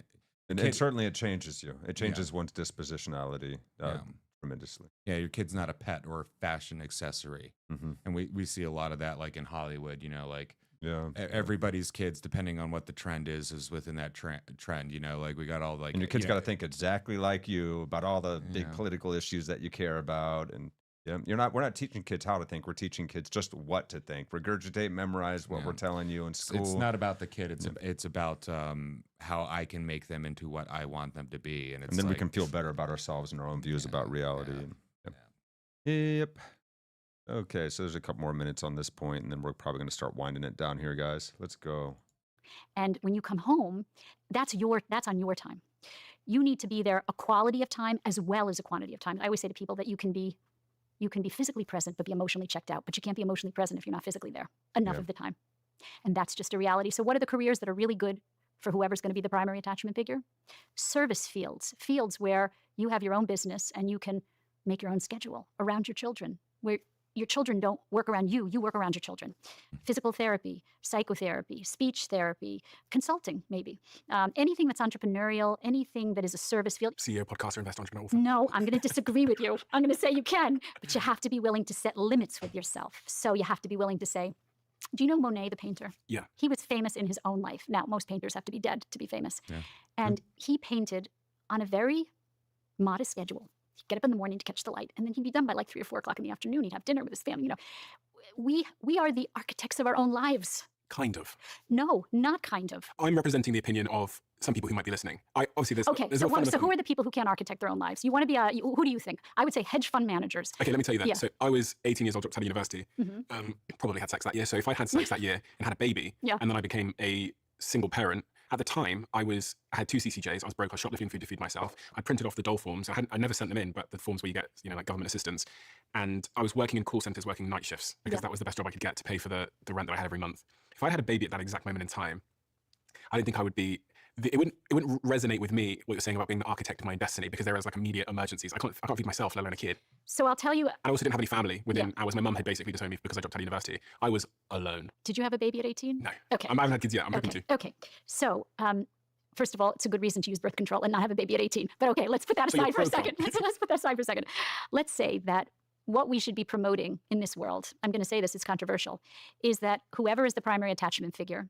And certainly it changes you. It changes one's dispositionality tremendously. Yeah, your kid's not a pet or a fashion accessory. And we see a lot of that like in Hollywood, everybody's kids, depending on what the trend is within that trend, like we got all like... And your kid's got to think exactly like you about all the big political issues that you care about. And we're not teaching kids how to think. We're teaching kids just what to think. Regurgitate, memorize what we're telling you in school. It's not about the kid. It's about how I can make them into what I want them to be. And then we can feel better about ourselves and our own views about reality. Yep. Okay, so there's a couple more minutes on this point, and then we're probably going to start winding it down here, guys. Let's go. And when you come home, that's on your time. You need to be there a quality of time as well as a quantity of time. I always say to people that you can be physically present but be emotionally checked out, but you can't be emotionally present if you're not physically there enough of the time. And that's just a reality. So what are the careers that are really good for whoever's going to be the primary attachment figure? Service fields where you have your own business and you can make your own schedule around your children, where your children don't work around you, you work around your children. Physical therapy, psychotherapy, speech therapy, consulting, maybe. Anything that's entrepreneurial, anything that is a service field. CEO, podcaster, investor, entrepreneur, author. No, I'm going to disagree with you. I'm going to say you can, but you have to be willing to set limits with yourself. So you have to be willing to say, do you know Monet, the painter? Yeah. He was famous in his own life. Now, most painters have to be dead to be famous. Yeah. And he painted on a very modest schedule. He'd get up in the morning to catch the light, and then he'd be done by like 3 or 4 o'clock in the afternoon. He'd have dinner with his family. You know, we are the architects of our own lives. Kind of. No, not kind of. I'm representing the opinion of some people who might be listening. Obviously, there's Okay, there's so, no fundamental- so who are the people who can't architect their own lives? You want to be who do you think? I would say hedge fund managers. Okay, let me tell you that. Yeah. So I was 18 years old, dropped out of university, probably had sex that year. So if I had sex that year and had a baby, Yeah. and then I became a single parent, at the time I had 2 CCJs. I was broke. I was shoplifting food to feed myself. I printed off the dole forms. I never sent them in, but the forms where you get, like government assistance. And I was working in call centers, working night shifts because that was the best job I could get to pay for the rent that I had every month. If I had a baby at that exact moment in time, I don't think I would be. It wouldn't resonate with me what you're saying about being the architect of my own destiny, because there is like immediate emergencies. I can't feed myself, let alone a kid. So I'll tell you. I also didn't have any family within hours. My mum had basically disowned me because I dropped out of university. I was alone. Did you have a baby at 18? No. Okay. I haven't had kids yet. I'm hoping to. Okay. So, first of all, it's a good reason to use birth control and not have a baby at 18. But okay, let's put that So you're aside for a pro-con. second. Let's put that aside for a second. Let's say that what we should be promoting in this world, I'm going to say this, it's controversial, is that whoever is the primary attachment figure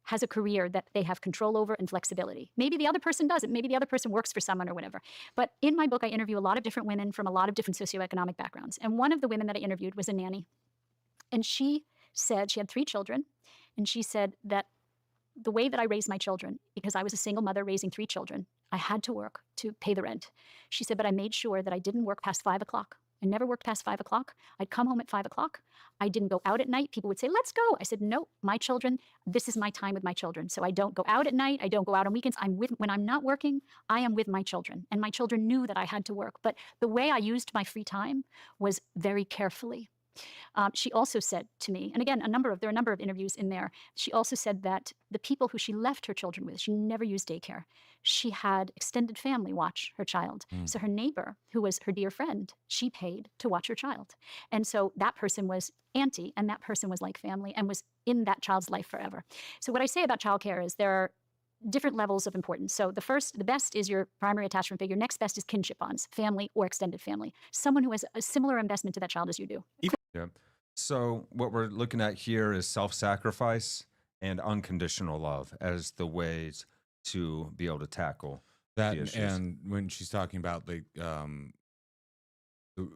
has a career that they have control over and flexibility. Maybe the other person doesn't. Maybe the other person works for someone or whatever. But in my book, I interview a lot of different women from a lot of different socioeconomic backgrounds. And one of the women that I interviewed was a nanny. And she said she had 3 children. And she said that the way that I raised my children, because I was a single mother raising 3 children, I had to work to pay the rent. She said, but I made sure that I didn't work past 5 o'clock. I never worked past 5 o'clock. I'd come home at 5 o'clock. I didn't go out at night. People would say, let's go. I said, no, my children, this is my time with my children. So I don't go out at night. I don't go out on weekends. When I'm not working, I am with my children. And my children knew that I had to work. But the way I used my free time was very carefully. She also said to me, and again, there are a number of interviews in there. She also said that the people who she left her children with, she never used daycare. She had extended family watch her child. So her neighbor, who was her dear friend, she paid to watch her child. And so that person was auntie, and that person was like family and was in that child's life forever. So what I say about childcare is there are different levels of importance. So the best is your primary attachment figure. Next best is kinship bonds, family or extended family. Someone who has a similar investment to that child as you do. Yeah. So what we're looking at here is self-sacrifice and unconditional love as the ways to be able to tackle that. the issues. And when she's talking about like the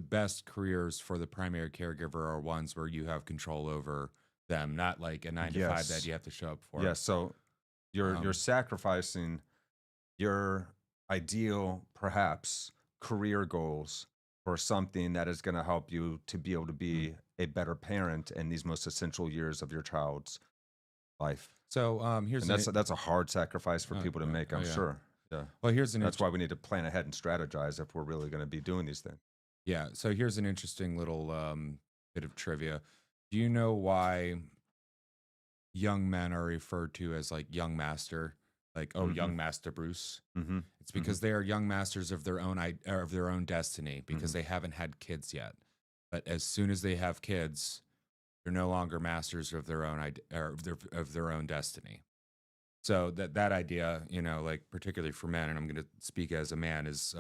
best careers for the primary caregiver are ones where you have control over them, not like a 9 to 5 that you have to show up for. Yeah. So you're sacrificing your ideal, perhaps, career goals for something that is going to help you to be able to be a better parent in these most essential years of your child's life. So here's And that's a hard sacrifice for people to make, I'm sure. Yeah. Well, That's why we need to plan ahead and strategize if we're really going to be doing these things. Yeah. So here's an interesting little bit of trivia. Do you know why young men are referred to as like young master? Like, young Master Bruce. It's because they are young masters of their own destiny, because they haven't had kids yet. But as soon as they have kids, they're no longer masters of their own of their own destiny. So that idea, like particularly for men, and I'm going to speak as a man, is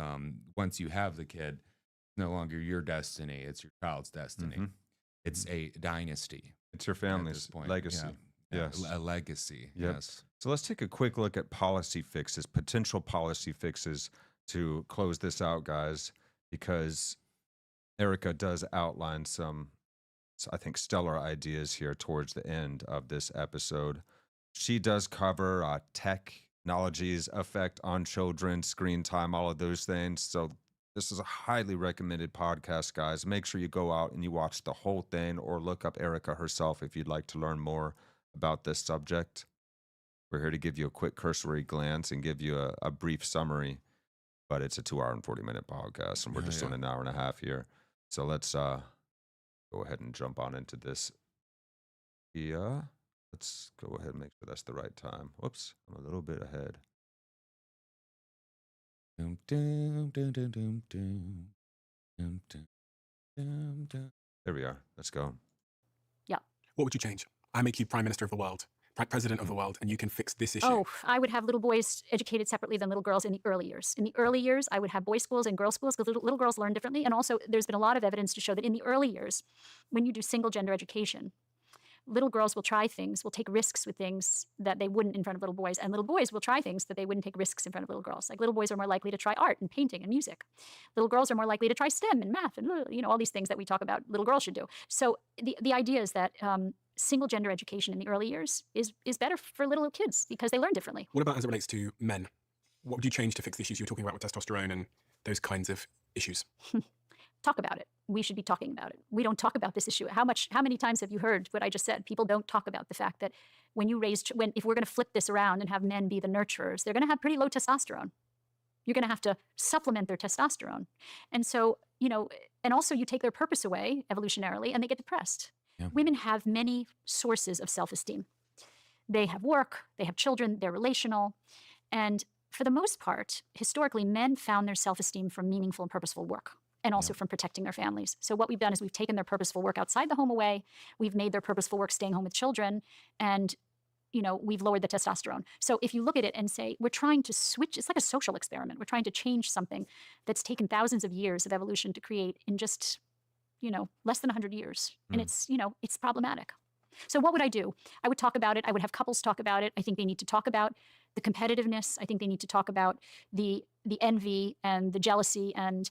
once you have the kid, it's no longer your destiny; it's your child's destiny. It's a dynasty. It's your family's legacy. Yes. A legacy. Yep. Yes. So let's take a quick look at policy fixes, potential policy fixes to close this out, guys, because Erica does outline some, I think, stellar ideas here towards the end of this episode. She does cover technology's effect on children, screen time, all of those things. So this is a highly recommended podcast, guys. Make sure you go out and you watch the whole thing or look up Erica herself if you'd like to learn more about this subject. We're here to give you a quick cursory glance and give you a brief summary, but it's a 2 hour and 40-minute podcast, and we're just doing an hour and a half here. So let's go ahead and jump on into this. Yeah, let's go ahead and make sure that's the right time. Whoops, I'm a little bit ahead. Dum, dum, dum, dum, dum, dum. Dum, dum, dum, dum. There we are. Let's go. Yeah. What would you change? I make you prime minister of the world, president of the world, and you can fix this issue. Oh, I would have little boys educated separately than little girls in the early years. In the early years, I would have boys' schools and girls' schools because little girls learn differently. And also, there's been a lot of evidence to show that in the early years, when you do single gender education, little girls will try things, will take risks with things that they wouldn't in front of little boys. And little boys will try things that they wouldn't take risks in front of little girls. Like little boys are more likely to try art and painting and music. Little girls are more likely to try STEM and math and, all these things that we talk about little girls should do. So the idea is that single gender education in the early years is better for little kids because they learn differently. What about as it relates to men? What would you change to fix the issues you were talking about with testosterone and those kinds of issues? Talk about it. We should be talking about it. We don't talk about this issue. How many times have you heard what I just said? People don't talk about the fact that if we're going to flip this around and have men be the nurturers, they're going to have pretty low testosterone. You're going to have to supplement their testosterone. And so, and also you take their purpose away evolutionarily and they get depressed. Yeah. Women have many sources of self-esteem. They have work, they have children, they're relational. And for the most part, historically, men found their self-esteem from meaningful and purposeful work. And also from protecting their families. So what we've done is we've taken their purposeful work outside the home away. We've made their purposeful work staying home with children. And, we've lowered the testosterone. So if you look at it and say, we're trying to switch, it's like a social experiment. We're trying to change something that's taken thousands of years of evolution to create in just, less than 100 years. And it's problematic. So what would I do? I would talk about it. I would have couples talk about it. I think they need to talk about the competitiveness. I think they need to talk about the envy and the jealousy and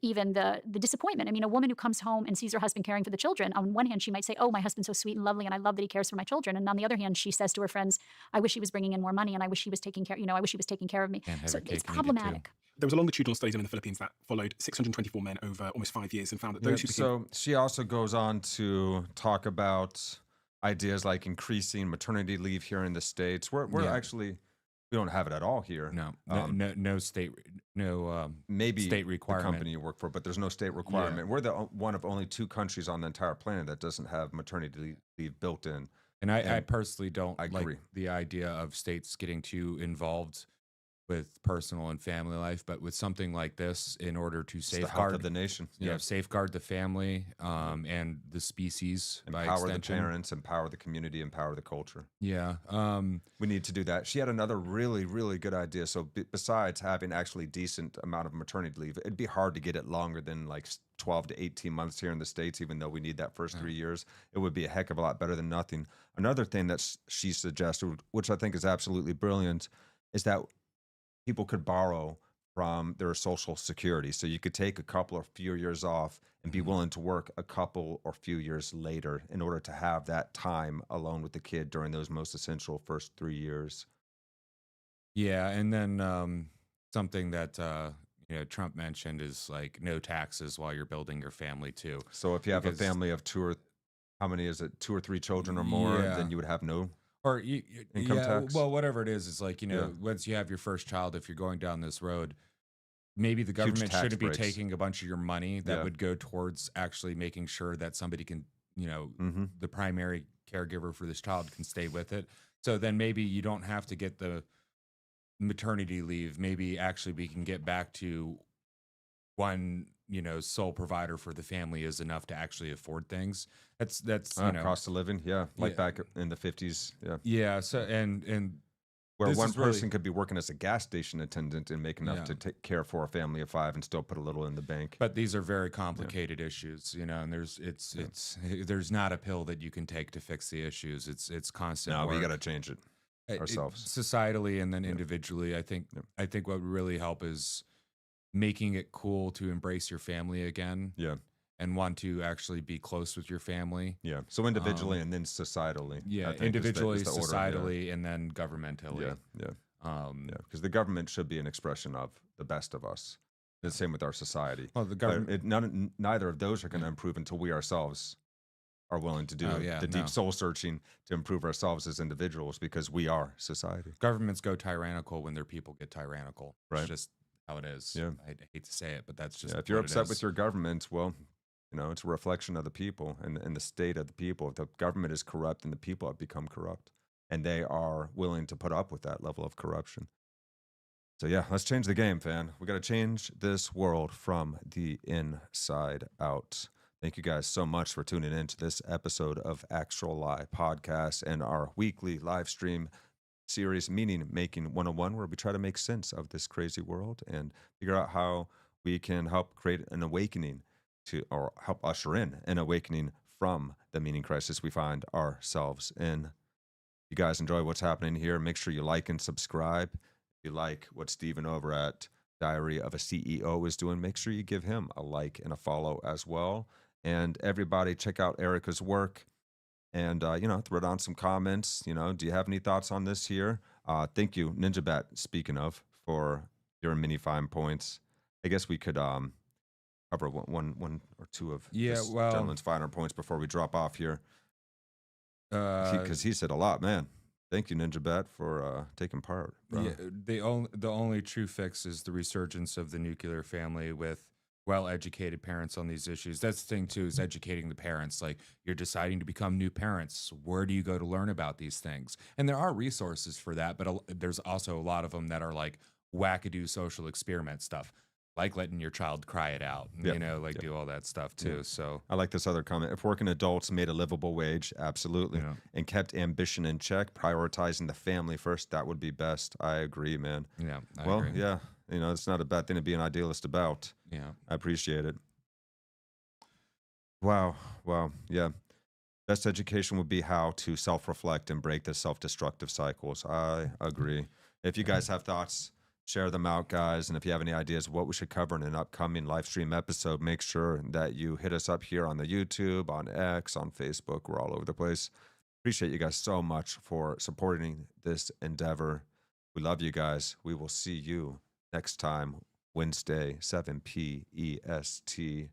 even the disappointment. I mean, a woman who comes home and sees her husband caring for the children, on one hand, she might say, oh, my husband's so sweet and lovely, and I love that he cares for my children. And on the other hand, she says to her friends, I wish he was bringing in more money, and I wish he was taking care, I wish he was taking care of me. So it's problematic. There was a longitudinal study done in the Philippines that followed 624 men over almost 5 years and found that those who became... So she also goes on to talk about ideas like increasing maternity leave here in the States. We're actually... We don't have it at all here. No state, maybe state requirement. The company you work for, but there's no state requirement. Yeah. We're one of only 2 countries on the entire planet that doesn't have maternity leave built in. And I personally don't like the idea of states getting too involved with personal and family life, but with something like this, in order to safeguard the nation, safeguard the family and the species, empower the parents, empower the community, empower the culture. Yeah, we need to do that. She had another really, really good idea. So besides having actually decent amount of maternity leave, it'd be hard to get it longer than like 12 to 18 months here in the States, even though we need that first 3 years. It would be a heck of a lot better than nothing. Another thing that she suggested, which I think is absolutely brilliant, is that people could borrow from their Social Security. So you could take a couple or few years off and be willing to work a couple or few years later in order to have that time alone with the kid during those most essential first 3 years. Yeah, and then something that Trump mentioned is like no taxes while you're building your family too. So if you have a family of 2 or 3 children or more, then you would have no... Or income tax? Well, whatever it is, it's like, once you have your first child, if you're going down this road, maybe the government shouldn't be taking a bunch of your money that would go towards actually making sure that somebody can, the primary caregiver for this child can stay with it. So then maybe you don't have to get the maternity leave. Maybe actually we can get back to one, sole provider for the family is enough to actually afford things. That's cost of living, back in the 50s, yeah. So and where one person could be working as a gas station attendant and make enough to take care for a family of 5 and still put a little in the bank. But these are very complicated issues, and there's not a pill that you can take to fix the issues. It's constant. No, work. we got to change it ourselves, societally, and then individually. I think what would really help is making it cool to embrace your family again. Yeah. And want to actually be close with your family. Yeah. So individually and then societally. Yeah. Individually, is the societally, and then governmentally. Yeah. Because the government should be an expression of the best of us. The same with our society. Well, the government. Neither of those are going to improve until we ourselves are willing to do the deep soul searching to improve ourselves as individuals, because we are society. Governments go tyrannical when their people get tyrannical. Right. It's just how it is. Yeah. I hate to say it, but that's just If you're what it upset is. with your government, well, it's a reflection of the people and the state of the people. If the government is corrupt, and the people have become corrupt, and they are willing to put up with that level of corruption. So yeah, let's change the game, fan. We got to change this world from the inside out. Thank you guys so much for tuning in to this episode of Actuali podcast and our weekly live stream series, Meaning Making 101, where we try to make sense of this crazy world and figure out how we can help create an awakening or help usher in an awakening from the meaning crisis we find ourselves in. You guys enjoy what's happening here, make sure you like and subscribe. If you like what Steven over at Diary of a CEO is doing, make sure you give him a like and a follow as well. And everybody check out Erica's work and, throw down some comments. Do you have any thoughts on this here? Thank you, Ninja Bat, speaking of, for your mini fine points. I guess we could cover one or two of this gentleman's finer points before we drop off here. Because he said a lot, man. Thank you, Ninja Bat, for taking part, bro. Yeah, the only true fix is the resurgence of the nuclear family with well-educated parents on these issues. That's the thing, too, is educating the parents. Like, you're deciding to become new parents. Where do you go to learn about these things? And there are resources for that, but there's also a lot of them that are like wackadoo social experiment stuff, like letting your child cry it out, do all that stuff too. Yeah. So I like this other comment. If working adults made a livable wage, absolutely, and kept ambition in check, prioritizing the family first, that would be best. I agree, man. Yeah. I agree. Yeah, it's not a bad thing to be an idealist about. Yeah. I appreciate it. Wow. Yeah. Best education would be how to self-reflect and break the self-destructive cycles. I agree. If you guys have thoughts, share them out, guys. And if you have any ideas of what we should cover in an upcoming live stream episode, make sure that you hit us up here on the YouTube, on X, on Facebook. We're all over the place. Appreciate you guys so much for supporting this endeavor. We love you guys. We will see you next time, Wednesday, 7 p.e.s.t.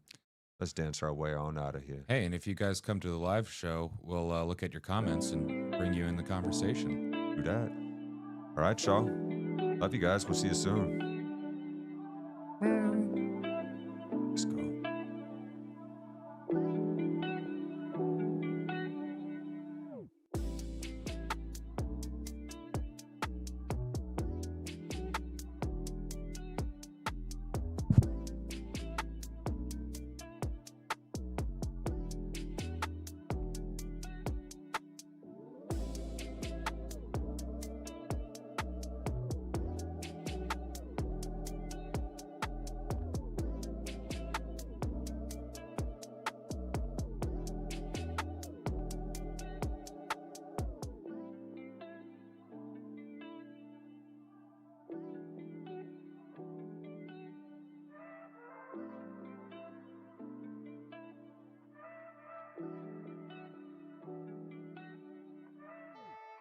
Let's dance our way on out of here. Hey, and if you guys come to the live show, we'll look at your comments and bring you in the conversation. Do that. All right, y'all. Love you guys. We'll see you soon.